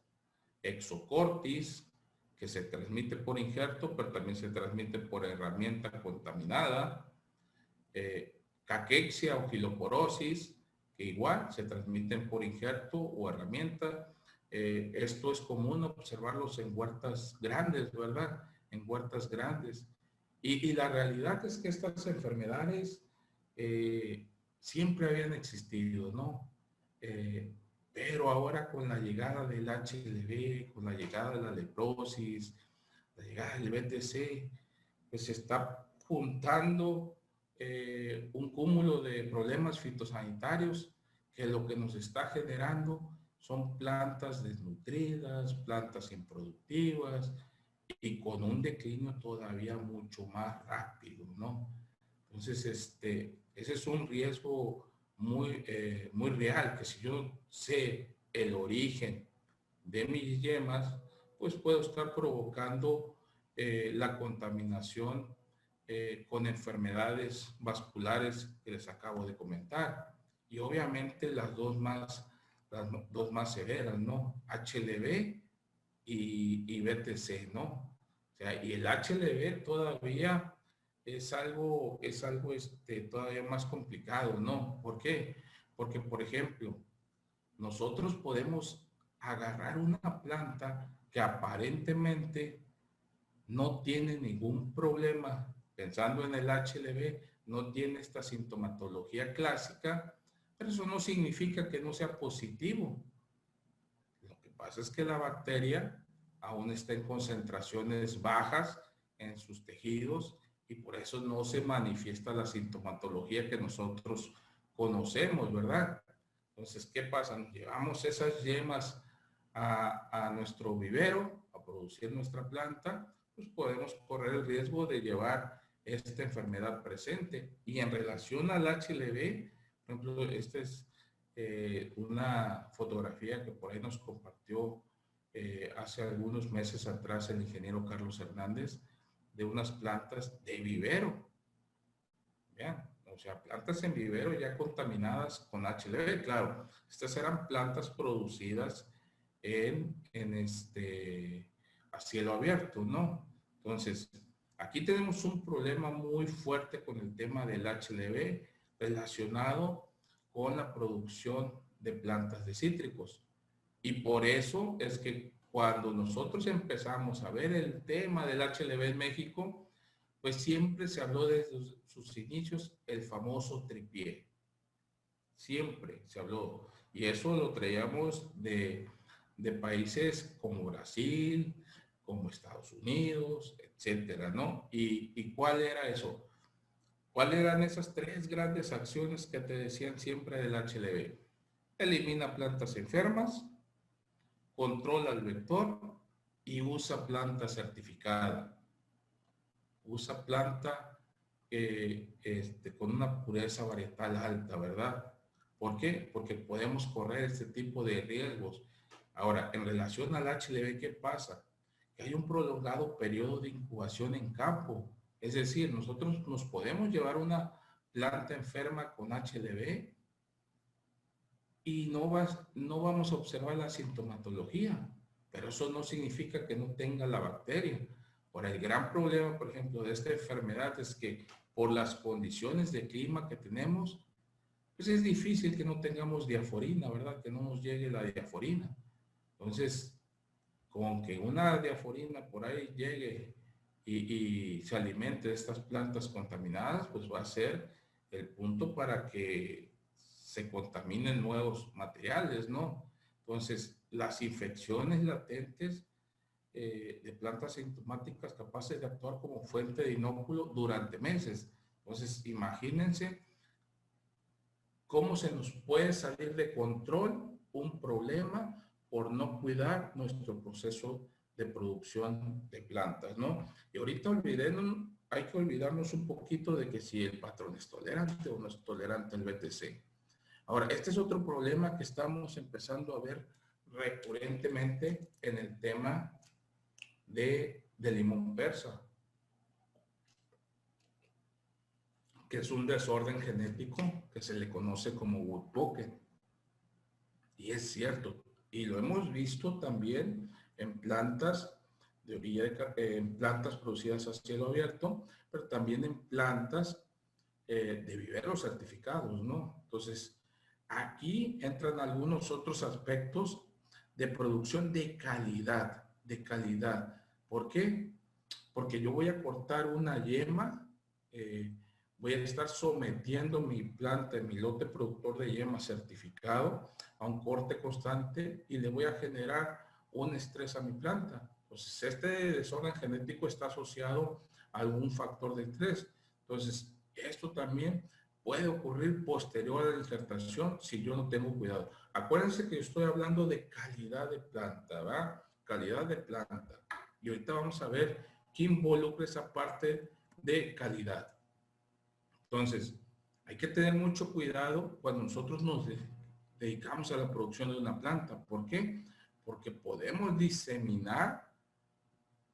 exocortis, que se transmite por injerto, pero también se transmite por herramienta contaminada, caquexia o quiloporosis, que igual se transmiten por injerto o herramienta. Esto es común observarlos en huertas grandes, ¿verdad? En huertas grandes. Y la realidad es que estas enfermedades siempre habían existido, ¿no? Pero ahora con la llegada del HLV, con la llegada de la leprosis, la llegada del BTC, pues se está juntando un cúmulo de problemas fitosanitarios que lo que nos está generando son plantas desnutridas, plantas improductivas y con un declinio todavía mucho más rápido, ¿no? Entonces, ese es un riesgo muy real, que si yo sé el origen de mis yemas, pues puedo estar provocando la contaminación con enfermedades vasculares que les acabo de comentar. Y obviamente las dos más severas, ¿no? HLV y BTC, ¿no? O sea, y el HLV todavía es algo todavía más complicado, ¿no? ¿Por qué? Porque, por ejemplo, nosotros podemos agarrar una planta que aparentemente no tiene ningún problema, pensando en el HLV, no tiene esta sintomatología clásica, pero eso no significa que no sea positivo. Lo que pasa es que la bacteria aún está en concentraciones bajas en sus tejidos y por eso no se manifiesta la sintomatología que nosotros conocemos, ¿verdad? Entonces, ¿qué pasa? Llevamos esas yemas a nuestro vivero, a producir nuestra planta, pues podemos correr el riesgo de llevar esta enfermedad presente. Y en relación al HLV, por ejemplo, esta es una fotografía que por ahí nos compartió hace algunos meses atrás el ingeniero Carlos Hernández de unas plantas de vivero. Vean, o sea, plantas en vivero ya contaminadas con HLV. Claro, estas eran plantas producidas a cielo abierto, ¿no? Entonces, aquí tenemos un problema muy fuerte con el tema del HLV relacionado con la producción de plantas de cítricos. Y por eso es que cuando nosotros empezamos a ver el tema del HLV en México, pues siempre se habló desde sus inicios el famoso tripié. Siempre se habló. Y eso lo traíamos de países como Brasil, como Estados Unidos, etcétera, ¿no? ¿Y cuál era eso? ¿Cuáles eran esas tres grandes acciones que te decían siempre del HLV? Elimina plantas enfermas, controla el vector y usa planta certificada. usa planta con una pureza varietal alta, ¿verdad? ¿Por qué? Porque podemos correr este tipo de riesgos. Ahora, en relación al HLB, ¿qué pasa? Que hay un prolongado periodo de incubación en campo. Es decir, nosotros nos podemos llevar una planta enferma con HLB y no vamos a observar la sintomatología, pero eso no significa que no tenga la bacteria. Ahora, el gran problema, por ejemplo, de esta enfermedad es que por las condiciones de clima que tenemos, pues es difícil que no tengamos diaforina, ¿verdad? Que no nos llegue la diaforina. Entonces, con que una diaforina por ahí llegue y se alimente de estas plantas contaminadas, pues va a ser el punto para que se contaminen nuevos materiales, ¿no? Entonces, las infecciones latentes de plantas sintomáticas capaces de actuar como fuente de inóculo durante meses. Entonces, imagínense cómo se nos puede salir de control un problema por no cuidar nuestro proceso de producción de plantas, ¿no? Y ahorita hay que olvidarnos un poquito de que si el patrón es tolerante o no es tolerante al BTC. Ahora, este es otro problema que estamos empezando a ver recurrentemente en el tema de limón persa, que es un desorden genético que se le conoce como wood pocket. Y es cierto, y lo hemos visto también en plantas de orilla en plantas producidas a cielo abierto, pero también en plantas de viveros certificados, ¿no? Entonces, aquí entran algunos otros aspectos de producción de calidad, de calidad. ¿Por qué? Porque yo voy a cortar una yema, voy a estar sometiendo mi planta, mi lote productor de yema certificado a un corte constante y le voy a generar un estrés a mi planta. Entonces, este desorden genético está asociado a algún factor de estrés. Entonces, esto también puede ocurrir posterior a la injertación si yo no tengo cuidado. Acuérdense que yo estoy hablando de calidad de planta, ¿verdad? Calidad de planta. Y ahorita vamos a ver qué involucra esa parte de calidad. Entonces, hay que tener mucho cuidado cuando nosotros nos dedicamos a la producción de una planta. ¿Por qué? Porque podemos diseminar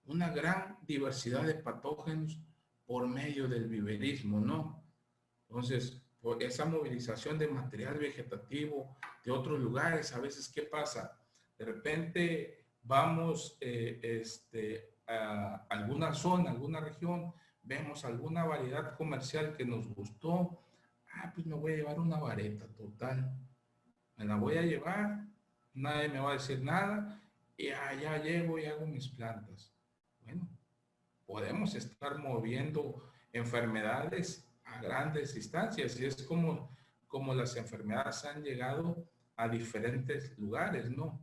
una gran diversidad de patógenos por medio del viverismo, ¿no? Entonces, por esa movilización de material vegetativo de otros lugares, a veces, ¿qué pasa? De repente vamos a alguna zona, alguna región, vemos alguna variedad comercial que nos gustó, pues me voy a llevar una vareta total, me la voy a llevar, nadie me va a decir nada, y allá llevo y hago mis plantas. Bueno, podemos estar moviendo enfermedades a grandes distancias y es como las enfermedades han llegado a diferentes lugares, ¿no?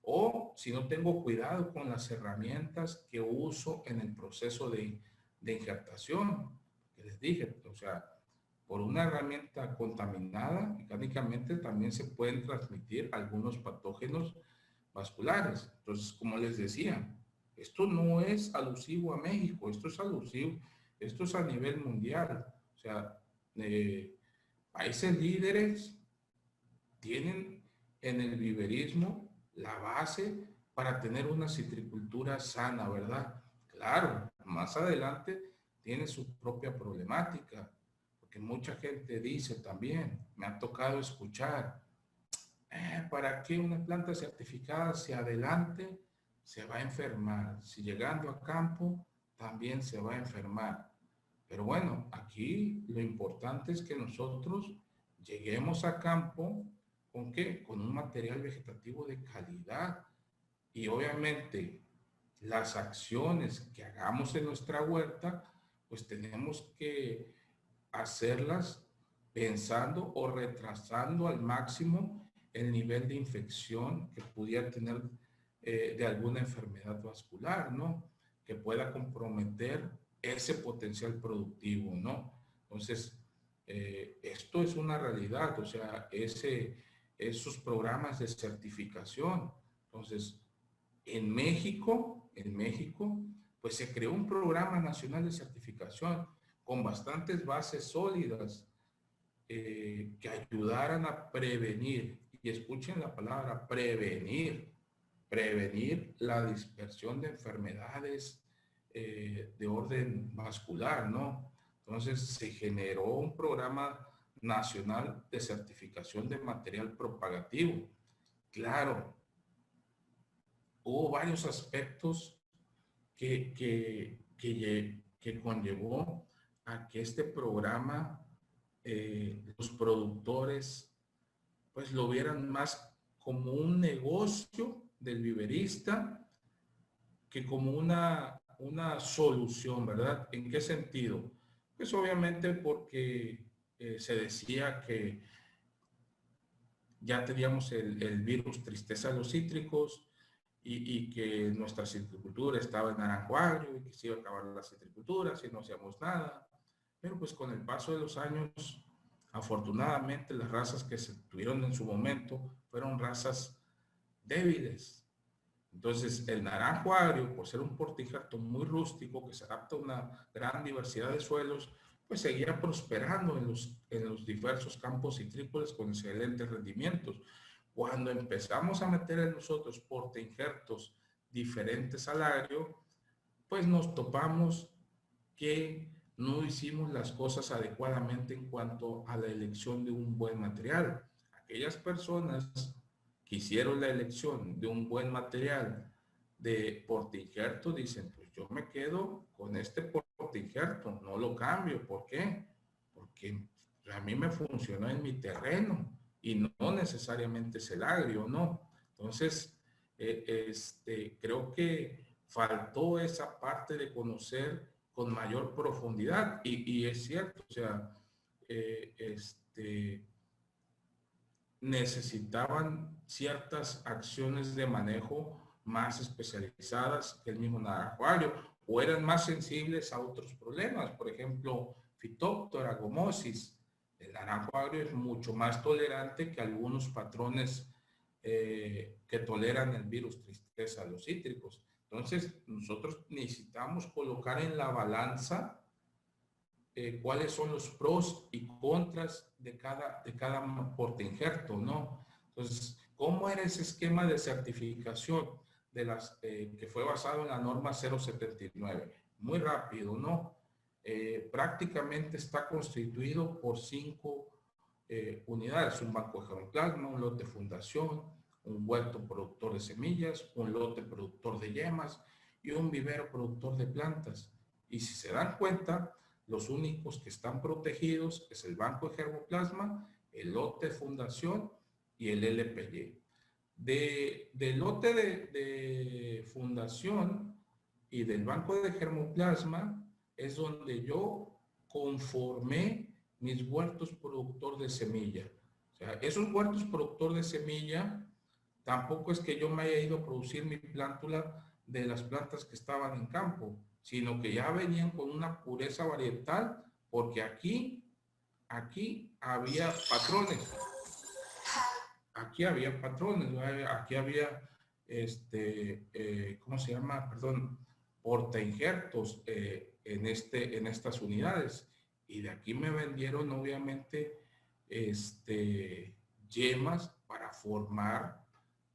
O si no tengo cuidado con las herramientas que uso en el proceso de injertación, que les dije, o sea, por una herramienta contaminada, mecánicamente también se pueden transmitir algunos patógenos vasculares. Entonces, como les decía, esto no es alusivo a México, esto es alusivo, esto es a nivel mundial. O sea, países líderes tienen en el viverismo la base para tener una citricultura sana, ¿verdad? Claro, más adelante tiene su propia problemática, porque mucha gente dice también, me ha tocado escuchar, ¿para qué una planta certificada hacia adelante se va a enfermar? Si llegando a campo también se va a enfermar. Pero bueno, aquí lo importante es que nosotros lleguemos a campo ¿con qué? Con un material vegetativo de calidad. Y obviamente las acciones que hagamos en nuestra huerta, pues tenemos que hacerlas pensando o retrasando al máximo el nivel de infección que pudiera tener de alguna enfermedad vascular, ¿no? Que pueda comprometer ese potencial productivo, ¿no? Entonces, esto es una realidad, o sea, esos programas de certificación. Entonces, en México, pues se creó un programa nacional de certificación con bastantes bases sólidas que ayudaran a prevenir, y escuchen la palabra prevenir la dispersión de enfermedades de orden vascular, ¿no? Entonces se generó un programa nacional de certificación de material propagativo. Claro, hubo varios aspectos que conllevó a que este programa, los productores, pues lo vieran más como un negocio del viverista que como una solución, ¿verdad? ¿En qué sentido? Pues obviamente porque se decía que ya teníamos el virus tristeza de los cítricos y que nuestra citricultura estaba en naranjo agrio y que se iba a acabar la citricultura si no hacíamos nada. Pero pues con el paso de los años, afortunadamente las razas que se tuvieron en su momento fueron razas débiles. Entonces el naranjo agrio, por ser un portinjerto muy rústico que se adapta a una gran diversidad de suelos, pues seguía prosperando en los diversos campos citrícolas con excelentes rendimientos. Cuando empezamos a meter en nosotros portainjertos diferentes al agrio, pues nos topamos que no hicimos las cosas adecuadamente en cuanto a la elección de un buen material. Aquellas personas que hicieron la elección de un buen material de portainjerto dicen, pues yo me quedo con este portainjerto, no lo cambio. ¿Por qué? Porque a mí me funcionó en mi terreno y no necesariamente es el agrio, ¿no? Entonces, creo que faltó esa parte de conocer con mayor profundidad y es cierto, o sea, necesitaban ciertas acciones de manejo más especializadas que el mismo naranjo agrio o eran más sensibles a otros problemas, por ejemplo, Phytophthora, gomosis. El naranjo agrio es mucho más tolerante que algunos patrones que toleran el virus tristeza de los cítricos. Entonces, nosotros necesitamos colocar en la balanza cuáles son los pros y contras de cada portainjerto, ¿no? Entonces, ¿cómo era ese esquema de certificación de las que fue basado en la norma 079? Muy rápido, ¿no? Prácticamente está constituido por 5 unidades: un banco de germoplasma, un lote fundación, un huerto productor de semillas, un lote productor de yemas y un vivero productor de plantas. Y si se dan cuenta, los únicos que están protegidos es el banco de germoplasma, el lote de fundación y el LPY. Del lote de fundación y del banco de germoplasma es donde yo conformé mis huertos productor de semilla. O sea, esos huertos productor de semilla, tampoco es que yo me haya ido a producir mi plántula de las plantas que estaban en campo, sino que ya venían con una pureza varietal, porque aquí había patrones. Aquí había patrones, aquí había, ¿cómo se llama? Perdón, portainjertos en estas unidades. Y de aquí me vendieron, obviamente, yemas para formar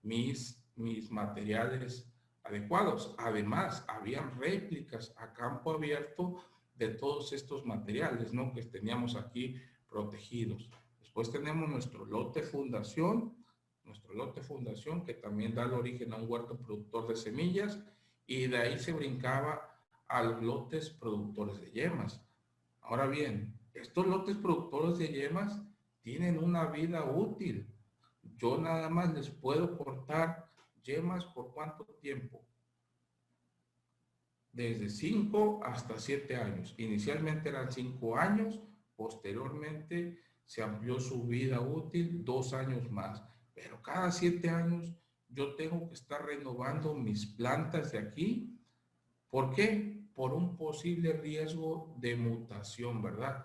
mis materiales adecuados. Además, habían réplicas a campo abierto de todos estos materiales, ¿no?, que teníamos aquí protegidos. Después tenemos nuestro lote fundación que también da el origen a un huerto productor de semillas, y de ahí se brincaba a los lotes productores de yemas. Ahora bien, estos lotes productores de yemas tienen una vida útil. Yo nada más les puedo cortar yemas por ¿cuánto tiempo? Desde 5 hasta 7 años. Inicialmente eran 5 años, posteriormente se amplió su vida útil 2 años más. Pero cada 7 años yo tengo que estar renovando mis plantas de aquí. ¿Por qué? Por un posible riesgo de mutación, ¿verdad?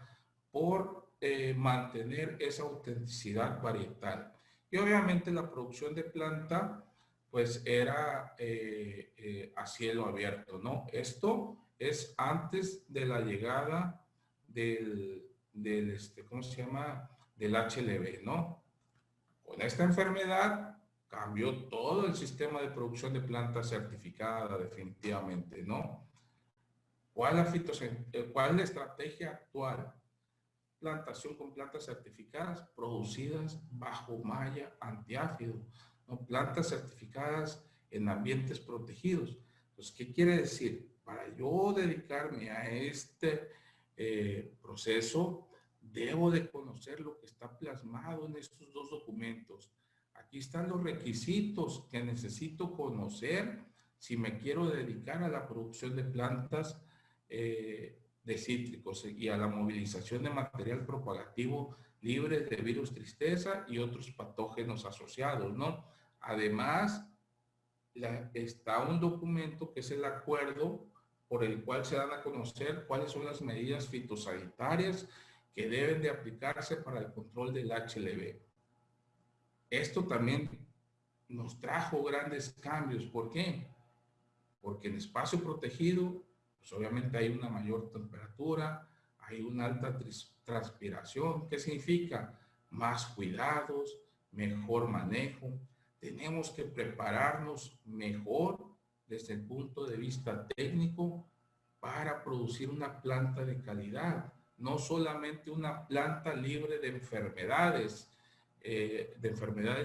Por mantener esa autenticidad varietal. Y obviamente la producción de planta, pues era a cielo abierto, ¿no? Esto es antes de la llegada ¿cómo se llama? Del HLB, ¿no? Con esta enfermedad cambió todo el sistema de producción de plantas certificada definitivamente, ¿no? ¿Cuál es la estrategia actual? Plantación con plantas certificadas producidas bajo malla antiáfido, ¿no? Plantas certificadas en ambientes protegidos. Entonces, ¿qué quiere decir? Para yo dedicarme a este proceso, debo de conocer lo que está plasmado en estos dos documentos. Aquí están los requisitos que necesito conocer si me quiero dedicar a la producción de plantas de cítricos y a la movilización de material propagativo libre de virus tristeza y otros patógenos asociados, ¿no? Además, está un documento que es el acuerdo por el cual se dan a conocer cuáles son las medidas fitosanitarias que deben de aplicarse para el control del HLB. Esto también nos trajo grandes cambios. ¿Por qué? Porque en espacio protegido, pues obviamente hay una mayor temperatura, hay una alta transpiración. ¿Qué significa? Más cuidados, mejor manejo. Tenemos que prepararnos mejor desde el punto de vista técnico para producir una planta de calidad, no solamente una planta libre de enfermedades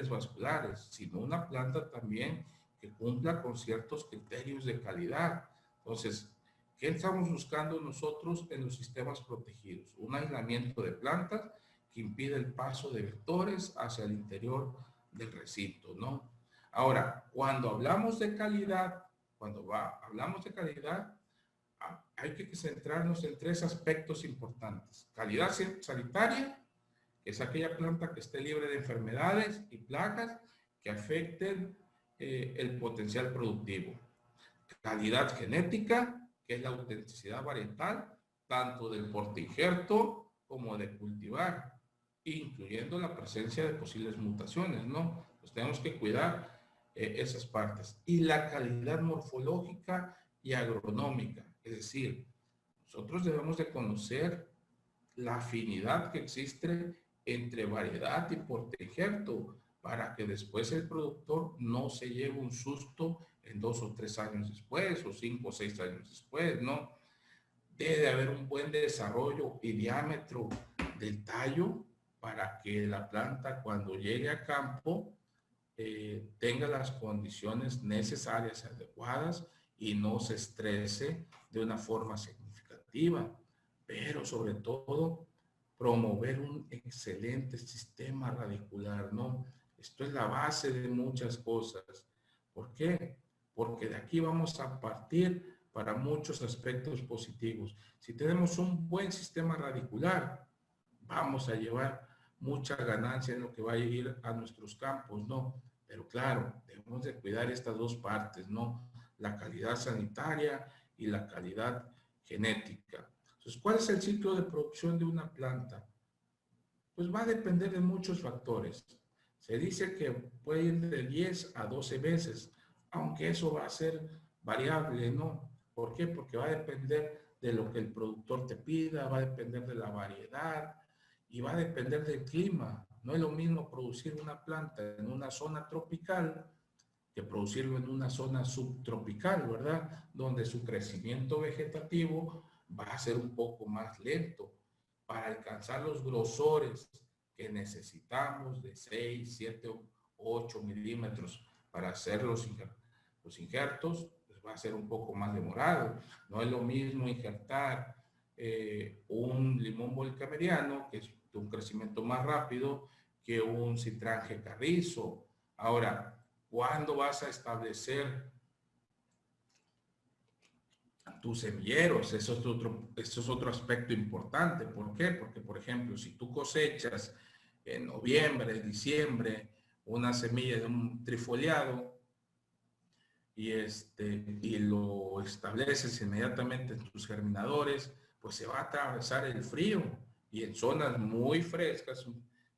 vasculares, sino una planta también que cumpla con ciertos criterios de calidad. Entonces, ¿qué estamos buscando nosotros en los sistemas protegidos? Un aislamiento de plantas que impide el paso de vectores hacia el interior del recinto, ¿no? Ahora, cuando hablamos de calidad, hay que centrarnos en tres aspectos importantes. Calidad sanitaria, que es aquella planta que esté libre de enfermedades y plagas que afecten el potencial productivo. Calidad genética, que es la autenticidad varietal, tanto del porte injerto como de cultivar, incluyendo la presencia de posibles mutaciones, ¿no? Pues tenemos que cuidar esas partes. Y la calidad morfológica y agronómica, es decir, nosotros debemos de conocer la afinidad que existe entre variedad y porte injerto para que después el productor no se lleve un susto en 2 o 3 años después, o 5 o 6 años después, ¿no? Debe haber un buen desarrollo y diámetro del tallo para que la planta cuando llegue a campo tenga las condiciones necesarias y adecuadas y no se estrese de una forma significativa, pero sobre todo promover un excelente sistema radicular, ¿no? Esto es la base de muchas cosas. ¿Por qué? Porque de aquí vamos a partir para muchos aspectos positivos. Si tenemos un buen sistema radicular, vamos a llevar mucha ganancia en lo que va a ir a nuestros campos, ¿no? Pero claro, debemos de cuidar estas dos partes, ¿no? La calidad sanitaria y la calidad genética. Entonces, ¿cuál es el ciclo de producción de una planta? Pues va a depender de muchos factores. Se dice que puede ir de 10 a 12 meses, aunque eso va a ser variable, ¿no? ¿Por qué? Porque va a depender de lo que el productor te pida, va a depender de la variedad y va a depender del clima. No es lo mismo producir una planta en una zona tropical que producirlo en una zona subtropical, ¿verdad? Donde su crecimiento vegetativo va a ser un poco más lento para alcanzar los grosores que necesitamos de 6, 7, 8 milímetros para hacer los injertos, pues va a ser un poco más demorado. No es lo mismo injertar un limón volcameriano, que es de un crecimiento más rápido, que un citrange carrizo. Ahora, ¿cuándo vas a establecer tus semilleros? Eso es otro aspecto importante. ¿Por qué? Porque, por ejemplo, si tú cosechas en noviembre, diciembre, una semilla de un trifoliado y lo estableces inmediatamente en tus germinadores, pues se va a atravesar el frío. Y en zonas muy frescas,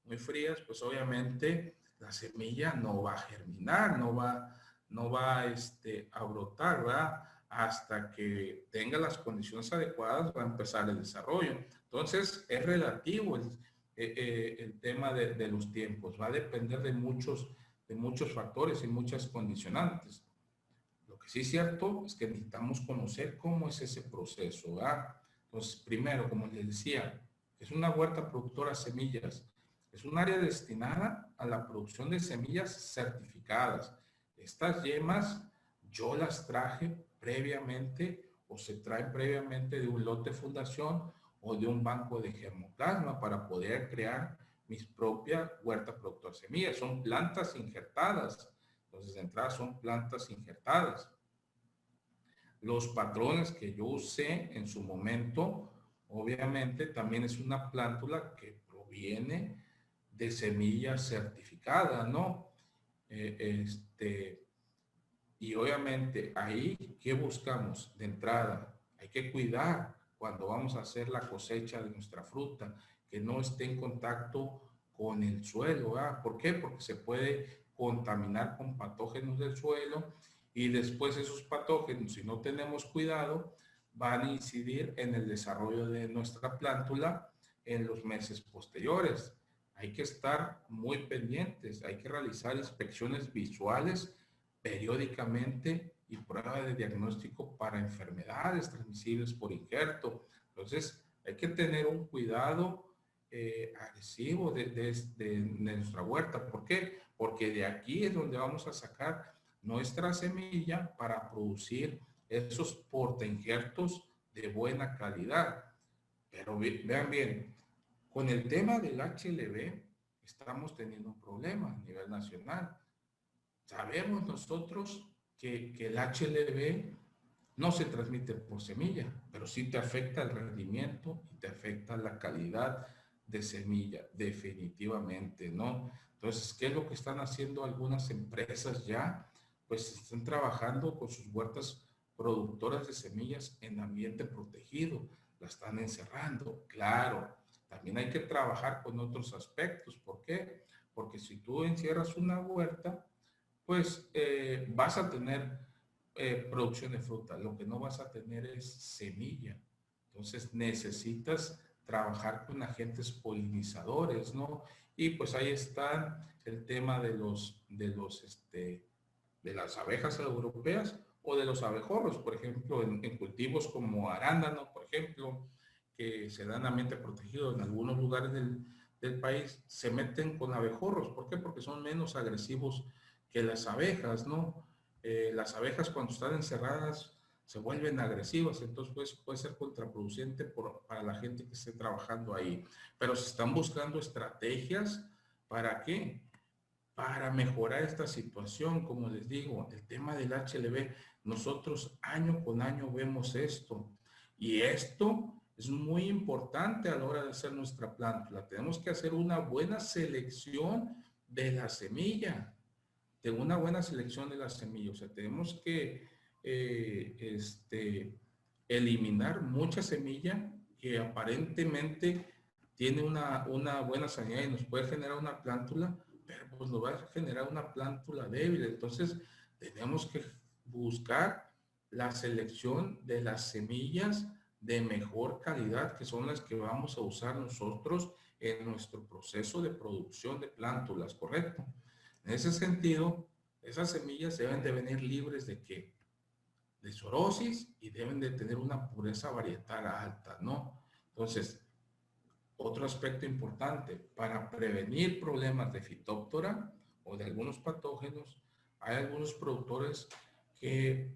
muy frías, pues obviamente la semilla no va a germinar, no va no va a brotar, ¿verdad? Hasta que tenga las condiciones adecuadas va a empezar el desarrollo. Entonces, es relativo el tema de los tiempos. Va a depender de muchos factores y muchas condicionantes. Lo que sí es cierto es que necesitamos conocer cómo es ese proceso, ¿verdad? Entonces, primero, como les decía, es una huerta productora de semillas. Es un área destinada a la producción de semillas certificadas. Estas yemas yo las traje previamente o se traen previamente de un lote fundación o de un banco de germoplasma para poder crear mis propias huertas productoras de semillas. Son plantas injertadas. Entonces, de entrada son plantas injertadas. Los patrones que yo usé en su momento, obviamente, también es una plántula que proviene de semilla certificada, ¿no? Y obviamente ahí, ¿qué buscamos? De entrada, hay que cuidar cuando vamos a hacer la cosecha de nuestra fruta, que no esté en contacto con el suelo, ¿verdad? ¿Por qué? Porque se puede contaminar con patógenos del suelo y después esos patógenos, si no tenemos cuidado, van a incidir en el desarrollo de nuestra plántula en los meses posteriores. Hay que estar muy pendientes, hay que realizar inspecciones visuales periódicamente y prueba de diagnóstico para enfermedades transmisibles por injerto. Entonces, hay que tener un cuidado agresivo de nuestra huerta. ¿Por qué? Porque de aquí es donde vamos a sacar nuestra semilla para producir esos portainjertos de buena calidad. Pero vean bien, con el tema del HLB estamos teniendo un problema a nivel nacional. Sabemos nosotros que el HLB no se transmite por semilla, pero sí te afecta el rendimiento y te afecta la calidad de semilla, definitivamente, ¿no? Entonces, ¿qué es lo que están haciendo algunas empresas ya? Pues están trabajando con sus huertas productoras de semillas en ambiente protegido, la están encerrando, claro. También hay que trabajar con otros aspectos. ¿Por qué? Porque si tú encierras una huerta, pues vas a tener producción de fruta. Lo que no vas a tener es semilla. Entonces necesitas trabajar con agentes polinizadores, ¿no? Y pues ahí está el tema de las abejas europeas o de los abejorros, por ejemplo, en cultivos como arándano, por ejemplo, que se dan ambiente protegido en algunos lugares del país, se meten con abejorros. ¿Por qué? Porque son menos agresivos que las abejas, ¿no? Las abejas cuando están encerradas se vuelven agresivas, entonces pues, puede ser contraproducente para la gente que esté trabajando ahí. Pero se están buscando estrategias, ¿para qué? Para mejorar esta situación. Como les digo, el tema del HLB, nosotros año con año vemos esto. Y esto es muy importante a la hora de hacer nuestra plántula. Tenemos que hacer una buena selección de la semilla. De una buena selección de la semilla. O sea, tenemos que eliminar mucha semilla que aparentemente tiene una buena sanidad y nos puede generar una plántula, pero pues nos va a generar una plántula débil. Entonces, tenemos que buscar la selección de las semillas de mejor calidad, que son las que vamos a usar nosotros en nuestro proceso de producción de plántulas, ¿correcto? En ese sentido, esas semillas deben de venir libres de qué? De zoonosis y deben de tener una pureza varietal alta, ¿no? Entonces, otro aspecto importante, para prevenir problemas de fitóptora o de algunos patógenos, hay algunos productores que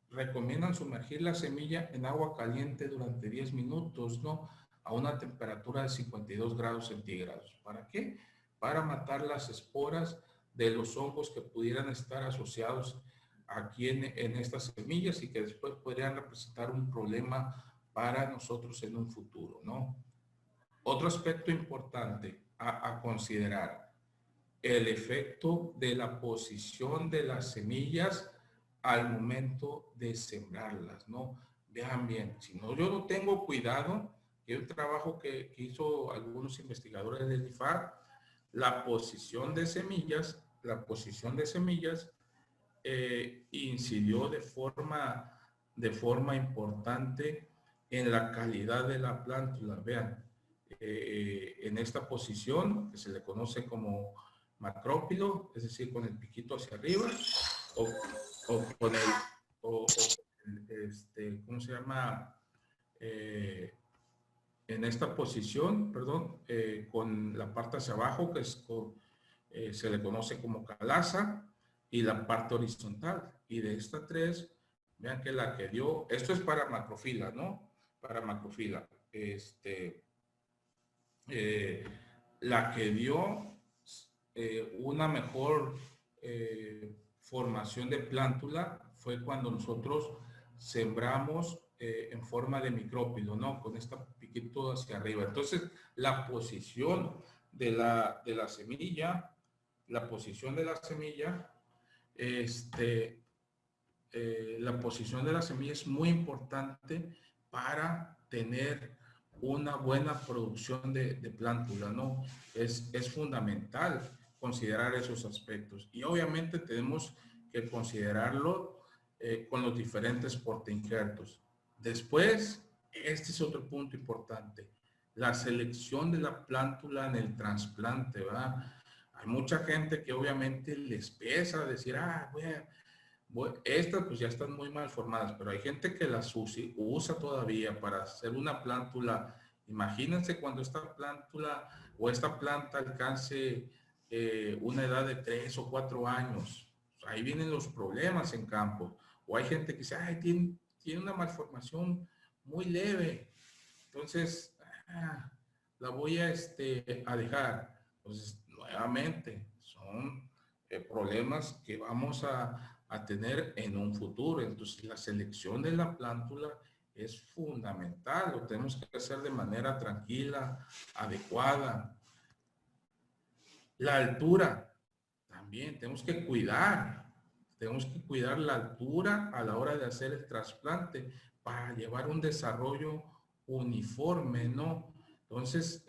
recomiendan sumergir la semilla en agua caliente durante 10 minutos, ¿no? A una temperatura de 52 grados centígrados. ¿Para qué? Para matar las esporas de los hongos que pudieran estar asociados aquí en estas semillas y que después podrían representar un problema para nosotros en un futuro, ¿no? Otro aspecto importante a considerar, el efecto de la posición de las semillas al momento de sembrarlas, ¿no? Vean bien, si no, yo no tengo cuidado, que es un trabajo que hizo algunos investigadores del IFAR, la posición de semillas incidió de forma importante en la calidad de la plántula. Vean, en esta posición que se le conoce como macrópilo, es decir, con el piquito hacia arriba, o con el, ¿cómo se llama? En esta posición, perdón, con la parte hacia abajo, que se le conoce como calaza, y la parte horizontal. Y de estas tres, vean que la que dio, esto es para macrofila, ¿no? Para macrofila. La que dio una mejor formación de plántula fue cuando nosotros sembramos en forma de micrópilo, ¿no? Con esta piquito hacia arriba. Entonces, la posición de la semilla, la posición de la semilla, la posición de la semilla es muy importante para tener una buena producción de plántula, ¿no? Es fundamental considerar esos aspectos. Y obviamente tenemos que considerarlo con los diferentes portainjertos. Después, este es otro punto importante, la selección de la plántula en el trasplante, ¿verdad? Hay mucha gente que obviamente les pesa decir, estas pues ya están muy mal formadas, pero hay gente que las usa todavía para hacer una plántula. Imagínense cuando esta plántula o esta planta alcance una edad de 3 o 4 años. Ahí vienen los problemas en campo. O hay gente que dice, tiene una malformación muy leve, entonces la voy a dejar. Entonces, nuevamente, son problemas que vamos a tener en un futuro. Entonces, la selección de la plántula es fundamental. Lo tenemos que hacer de manera tranquila, adecuada. La altura, también tenemos que cuidar. Tenemos que cuidar la altura a la hora de hacer el trasplante para llevar un desarrollo uniforme, ¿no? Entonces,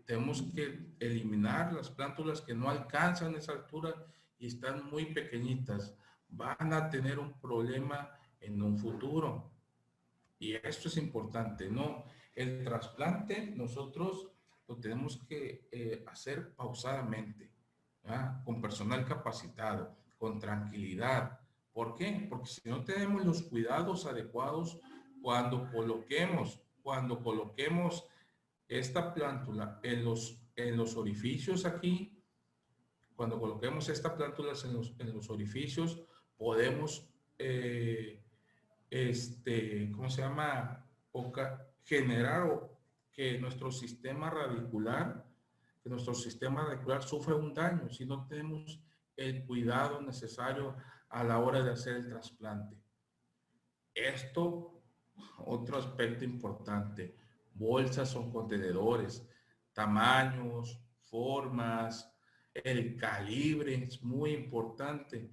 tenemos que eliminar las plántulas que no alcanzan esa altura y están muy pequeñitas. Van a tener un problema en un futuro. Y esto es importante, ¿no? El trasplante nosotros lo tenemos que hacer pausadamente, ¿verdad? Con personal capacitado, con tranquilidad. ¿Por qué? Porque si no tenemos los cuidados adecuados, cuando coloquemos esta plántula en los orificios aquí, cuando coloquemos esta plántula en los orificios, podemos, ¿cómo se llama? Generar que nuestro sistema radicular, sufra un daño si no tenemos el cuidado necesario a la hora de hacer el trasplante. Esto, otro aspecto importante, bolsas o contenedores, tamaños, formas, el calibre es muy importante.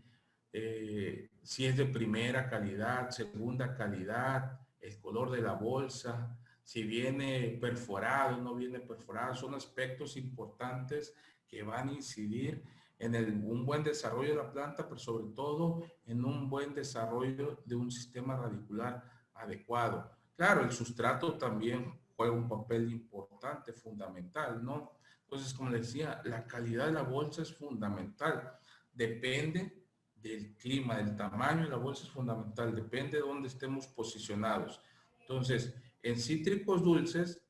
Si es de primera calidad, segunda calidad, el color de la bolsa, si viene perforado, no viene perforado, son aspectos importantes que van a incidir en un buen desarrollo de la planta, pero sobre todo en un buen desarrollo de un sistema radicular adecuado. Claro, el sustrato también juega un papel importante, fundamental, ¿no? Entonces, como les decía, la calidad de la bolsa es fundamental. Depende del clima, del tamaño de la bolsa es fundamental, depende de dónde estemos posicionados. Entonces, en cítricos dulces,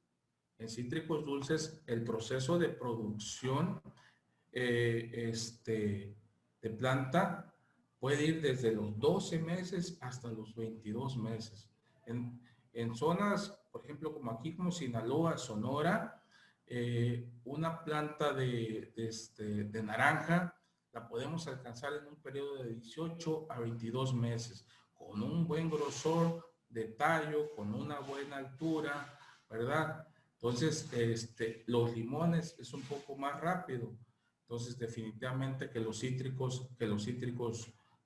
el proceso de producción de planta puede ir desde los 12 meses hasta los 22 meses. En zonas, por ejemplo, como aquí, como Sinaloa, Sonora, una planta de naranja la podemos alcanzar en un periodo de 18 a 22 meses, con un buen grosor de tallo, con una buena altura, ¿verdad? Entonces, los limones es un poco más rápido. Entonces, definitivamente que los cítricos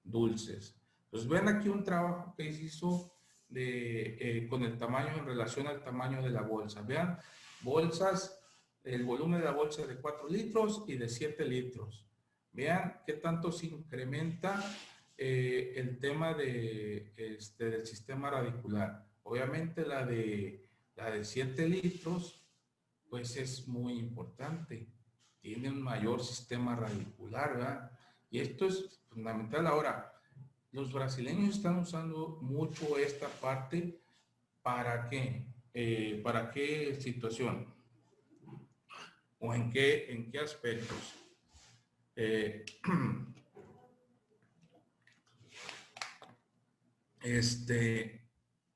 dulces. Entonces, ven aquí un trabajo que se hizo con el tamaño en relación al tamaño de la bolsa. Vean, bolsas, el volumen de la bolsa es de 4 litros y de 7 litros. Vean qué tanto se incrementa el tema del sistema radicular. Obviamente la de 7 litros, pues es muy importante. Tiene un mayor sistema radicular, ¿verdad? Y esto es fundamental. Ahora, los brasileños están usando mucho esta parte. ¿Para qué? ¿Para qué situación? ¿O en qué aspectos? Eh,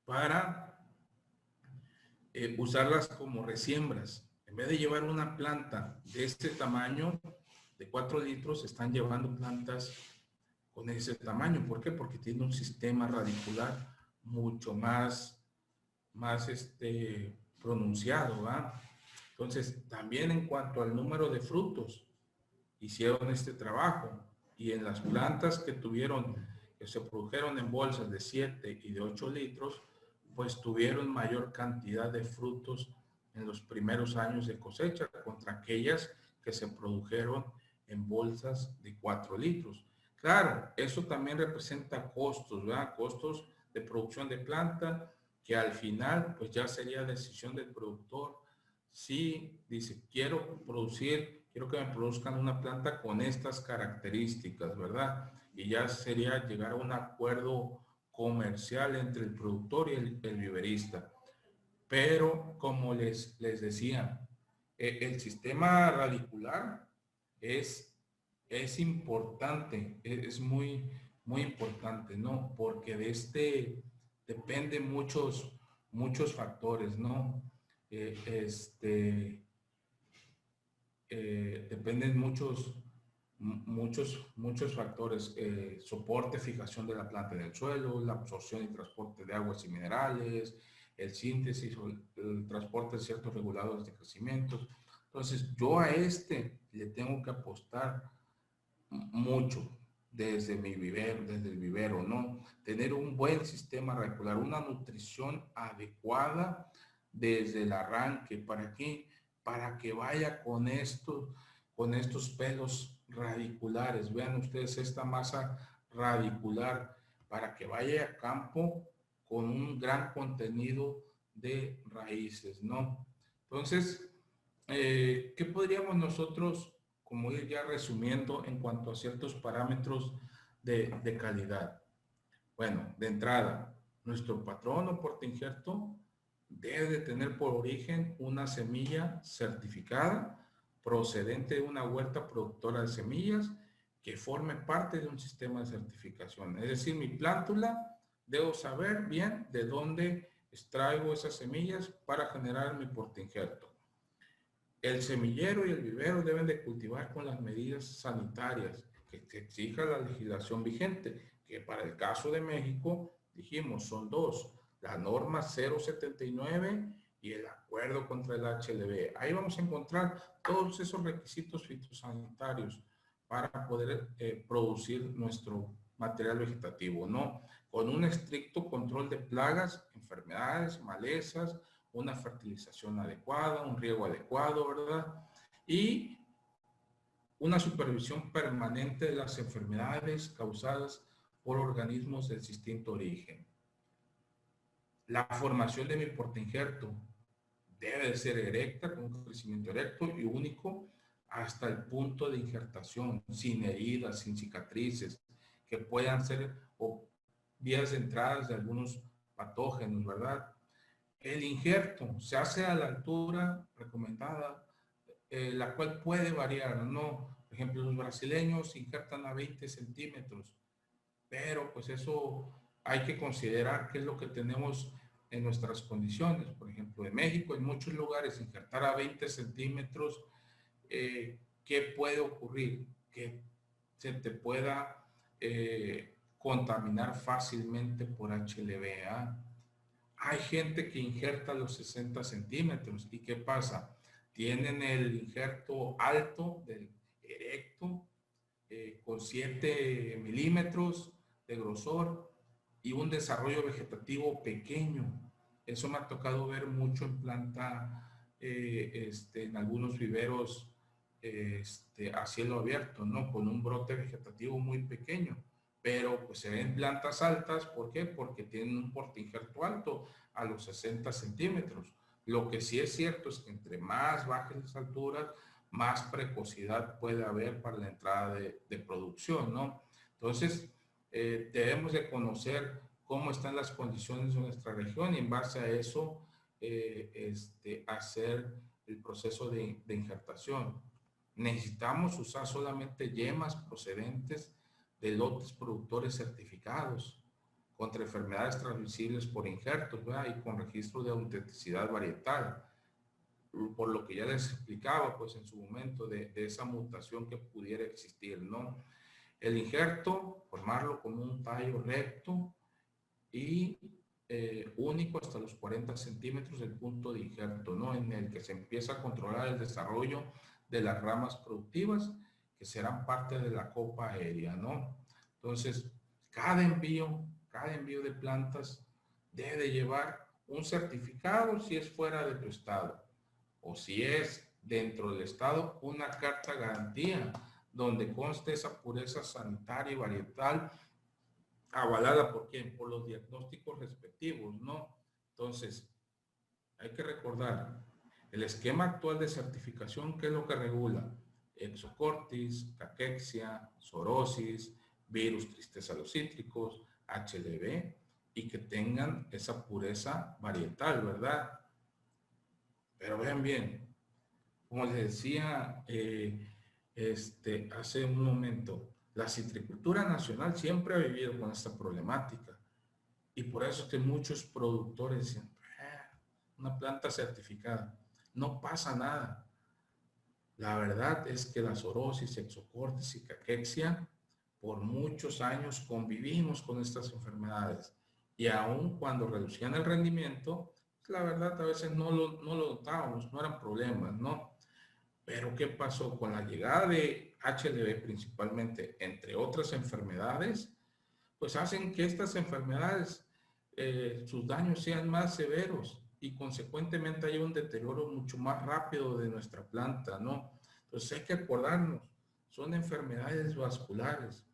para usarlas como resiembras. En vez de llevar una planta de este tamaño, de 4 litros, están llevando plantas con ese tamaño. ¿Por qué? Porque tiene un sistema radicular mucho más pronunciado, ¿va? Entonces, también en cuanto al número de frutos, hicieron este trabajo y en las plantas que se produjeron en bolsas de 7 y de 8 litros, pues tuvieron mayor cantidad de frutos en los primeros años de cosecha contra aquellas que se produjeron en bolsas de 4 litros. Claro, eso también representa costos, ¿verdad? Costos de producción de planta, que al final pues ya sería decisión del productor. Si dice, quiero que me produzcan una planta con estas características, ¿verdad? Y ya sería llegar a un acuerdo comercial entre el productor y el viverista. Pero como les decía, el sistema radicular es, es importante, es muy importante, ¿no? Porque de dependen muchos factores, ¿no? Eh, este, Dependen muchos factores, soporte, fijación de la planta en el suelo, la absorción y transporte de aguas y minerales, el síntesis o el transporte de ciertos reguladores de crecimiento. Entonces, yo a le tengo que apostar mucho desde el vivero, ¿no? Tener un buen sistema radicular, una nutrición adecuada desde el arranque. ¿Para qué? Para que vaya con estos pelos radiculares. Vean ustedes esta masa radicular para que vaya a campo con un gran contenido de raíces, ¿no? Entonces, ¿qué podríamos nosotros, como ir ya resumiendo en cuanto a ciertos parámetros de calidad? Bueno, de entrada, nuestro patrón o portainjerto debe de tener por origen una semilla certificada procedente de una huerta productora de semillas que forme parte de un sistema de certificación. Es decir, mi plántula, debo saber bien de dónde extraigo esas semillas para generar mi portainjerto. El semillero y el vivero deben de cultivar con las medidas sanitarias que exija la legislación vigente, que para el caso de México, dijimos, son dos, la norma 079 y el acuerdo contra el HLB. Ahí vamos a encontrar todos esos requisitos fitosanitarios para poder producir nuestro material vegetativo, ¿no? Con un estricto control de plagas, enfermedades, malezas, una fertilización adecuada, un riego adecuado, ¿verdad? Y una supervisión permanente de las enfermedades causadas por organismos de distinto origen. La formación de mi portainjerto debe de ser erecta, con un crecimiento erecto y único hasta el punto de injertación, sin heridas, sin cicatrices, que puedan ser vías de entrada de algunos patógenos, ¿verdad? El injerto se hace a la altura recomendada, la cual puede variar, ¿no? Por ejemplo, los brasileños injertan a 20 centímetros, pero pues eso hay que considerar qué es lo que tenemos en nuestras condiciones. Por ejemplo, en México, en muchos lugares, injertar a 20 centímetros, ¿qué puede ocurrir? Que se te pueda contaminar fácilmente por HLV-A. Hay gente que injerta los 60 centímetros. ¿Y qué pasa? Tienen el injerto alto, erecto, con 7 milímetros de grosor y un desarrollo vegetativo pequeño. Eso me ha tocado ver mucho en planta, en algunos viveros a cielo abierto, ¿no? Con un brote vegetativo muy pequeño. pero pues se ven plantas altas. ¿Por qué? Porque tienen un porte injerto alto a los 60 centímetros. Lo que sí es cierto es que entre más bajen las alturas, más precocidad puede haber para la entrada de producción, ¿no? Entonces, debemos de conocer cómo están las condiciones de nuestra región y en base a eso hacer el proceso de injertación. Necesitamos usar solamente yemas procedentes de lotes productores certificados contra enfermedades transmisibles por injertos, ¿verdad? Y con registro de autenticidad varietal, por lo que ya les explicaba pues en su momento de esa mutación que pudiera existir, ¿no? El injerto, formarlo como un tallo recto y único hasta los 40 centímetros del punto de injerto, ¿no? En el que se empieza a controlar el desarrollo de las ramas productivas que serán parte de la copa aérea, ¿no? Entonces, cada envío de plantas debe de llevar un certificado si es fuera de tu estado, o si es dentro del estado, una carta garantía donde conste esa pureza sanitaria y varietal avalada por quién, por los diagnósticos respectivos, ¿no? Entonces, hay que recordar, el esquema actual de certificación, ¿qué es lo que regula? Exocortis, caquexia, sorosis, virus tristeza a los cítricos, HLB, y que tengan esa pureza varietal, ¿verdad? Pero vean bien, como les decía hace un momento, la citricultura nacional siempre ha vivido con esta problemática y por eso es que muchos productores dicen, una planta certificada, no pasa nada. La verdad es que la sorosis, exocortis y caquexia, por muchos años convivimos con estas enfermedades y aun cuando reducían el rendimiento, la verdad a veces no lo notábamos, no eran problemas, ¿no? Pero ¿qué pasó? Con la llegada de HLB principalmente, entre otras enfermedades, pues hacen que estas enfermedades, sus daños sean más severos y consecuentemente haya un deterioro mucho más rápido de nuestra planta, ¿no? Entonces hay que acordarnos, son enfermedades vasculares.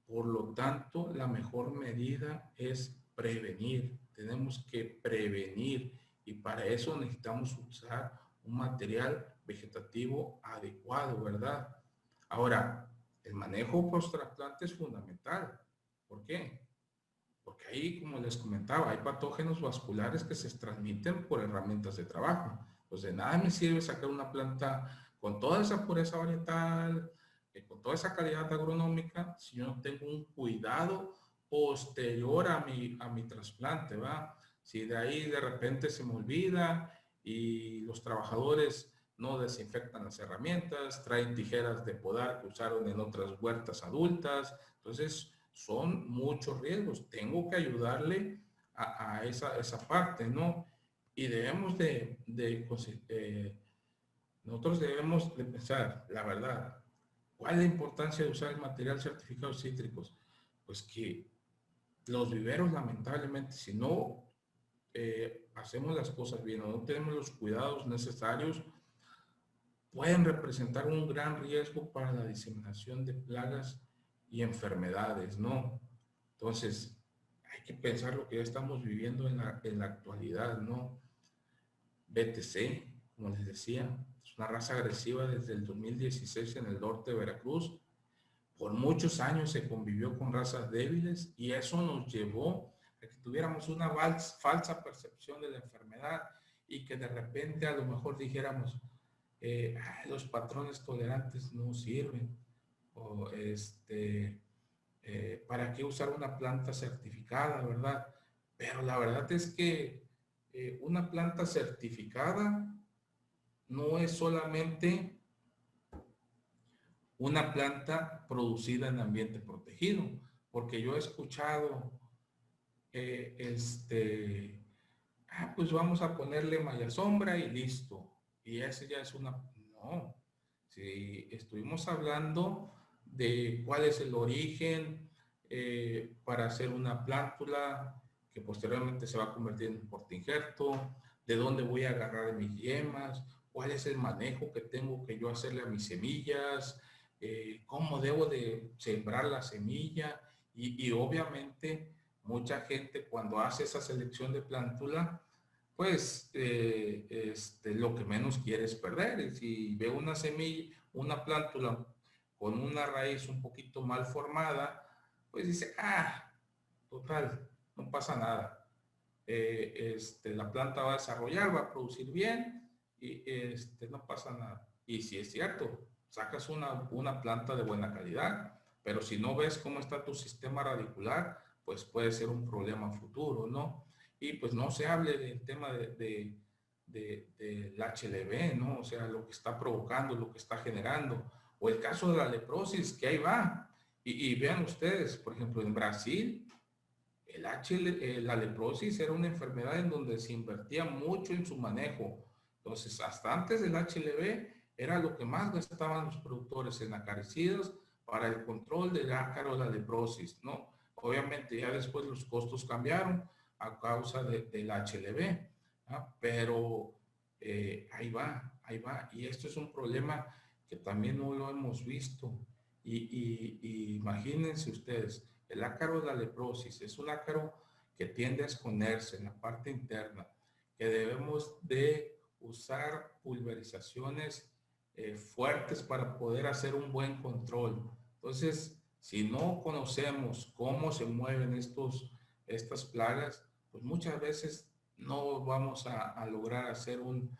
Por lo tanto, la mejor medida es prevenir. Tenemos que prevenir y para eso necesitamos usar un material vegetativo adecuado, ¿verdad? Ahora, el manejo post-trasplante es fundamental. ¿Por qué? Porque ahí, como les comentaba, hay patógenos vasculares que se transmiten por herramientas de trabajo. Pues de nada me sirve sacar una planta con toda esa pureza varietal, con toda esa calidad agronómica, si yo no tengo un cuidado posterior a mi trasplante, ¿va? Si de ahí de repente se me olvida y los trabajadores no desinfectan las herramientas, traen tijeras de podar que usaron en otras huertas adultas, entonces son muchos riesgos. Tengo que ayudarle a esa parte, ¿no? Y debemos nosotros debemos de pensar, la verdad, ¿cuál es la importancia de usar el material certificado cítricos? Pues que los viveros, lamentablemente, si no hacemos las cosas bien o no tenemos los cuidados necesarios, pueden representar un gran riesgo para la diseminación de plagas y enfermedades, ¿no? Entonces, hay que pensar lo que ya estamos viviendo en la actualidad, ¿no? BTC, como les decía, es una raza agresiva desde el 2016 en el norte de Veracruz. Por muchos años se convivió con razas débiles y eso nos llevó a que tuviéramos una falsa percepción de la enfermedad y que de repente a lo mejor dijéramos, los patrones tolerantes no sirven, o ¿para qué usar una planta certificada, verdad? Pero la verdad es que una planta certificada no es solamente una planta producida en ambiente protegido, porque yo he escuchado, pues vamos a ponerle malla sombra y listo, y ese ya es una, no, si estuvimos hablando de cuál es el origen para hacer una plántula que posteriormente se va a convertir en un portainjerto, de dónde voy a agarrar mis yemas, cuál es el manejo que tengo que yo hacerle a mis semillas, cómo debo de sembrar la semilla Y obviamente mucha gente cuando hace esa selección de plántula, pues lo que menos quiere es perder. Y si ve una semilla, una plántula con una raíz un poquito mal formada, pues dice, total, no pasa nada. La planta va a desarrollar, va a producir bien y no pasa nada. Y si es cierto, sacas una planta de buena calidad, pero si no ves cómo está tu sistema radicular, pues puede ser un problema futuro, ¿no? Y pues no se hable del tema del HLV, ¿no? O sea, lo que está provocando, lo que está generando. O el caso de la leprosis, que ahí va. Y vean ustedes, por ejemplo, en Brasil, la leprosis era una enfermedad en donde se invertía mucho en su manejo. Entonces, hasta antes del HLV era lo que más gastaban los productores en acaricidas para el control del ácaro de la leprosis, ¿no? Obviamente ya después los costos cambiaron a causa del HLV, ¿ah? Pero ahí va, ahí va. Y esto es un problema que también no lo hemos visto. Y imagínense ustedes, el ácaro de la leprosis es un ácaro que tiende a esconderse en la parte interna, que debemos de usar pulverizaciones fuertes para poder hacer un buen control. Entonces, si no conocemos cómo se mueven estas plagas, pues muchas veces no vamos a lograr hacer un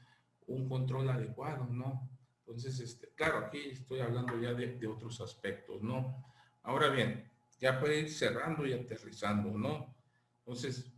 control adecuado, ¿no? Entonces, claro, aquí estoy hablando ya de otros aspectos, ¿no? Ahora bien, ya para ir cerrando y aterrizando, ¿no? Entonces,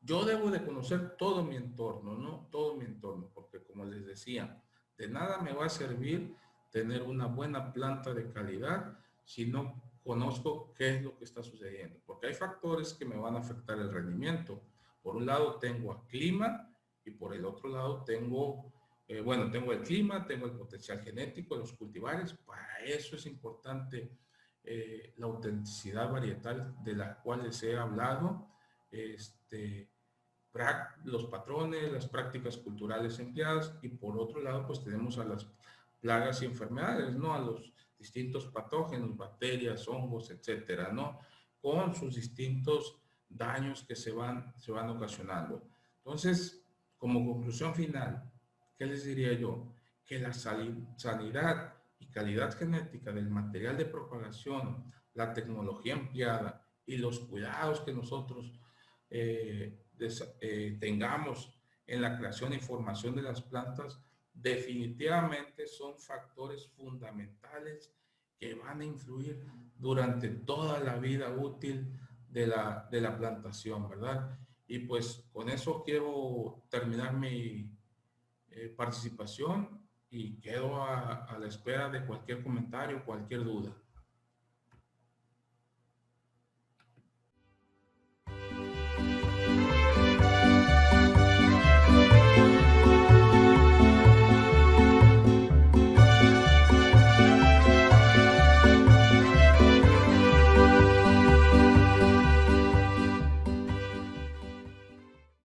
yo debo de conocer todo mi entorno, ¿no? Todo mi entorno, porque como les decía, de nada me va a servir tener una buena planta de calidad si no conozco qué es lo que está sucediendo, porque hay factores que me van a afectar el rendimiento. Por un lado tengo el clima y por el otro lado tengo, tengo el clima, tengo el potencial genético de los cultivares. Para eso es importante la autenticidad varietal de la cual les he hablado, los patrones, las prácticas culturales empleadas, y por otro lado pues tenemos a las plagas y enfermedades, ¿no? A los distintos patógenos, bacterias, hongos, etcétera, ¿no? Con sus distintos daños que se van ocasionando. Entonces, como conclusión final, ¿qué les diría yo? Que la sanidad y calidad genética del material de propagación, la tecnología empleada y los cuidados que nosotros tengamos en la creación y formación de las plantas, definitivamente son factores fundamentales que van a influir durante toda la vida útil de la plantación, ¿verdad? Y pues con eso quiero terminar mi participación y quedo a la espera de cualquier comentario, cualquier duda.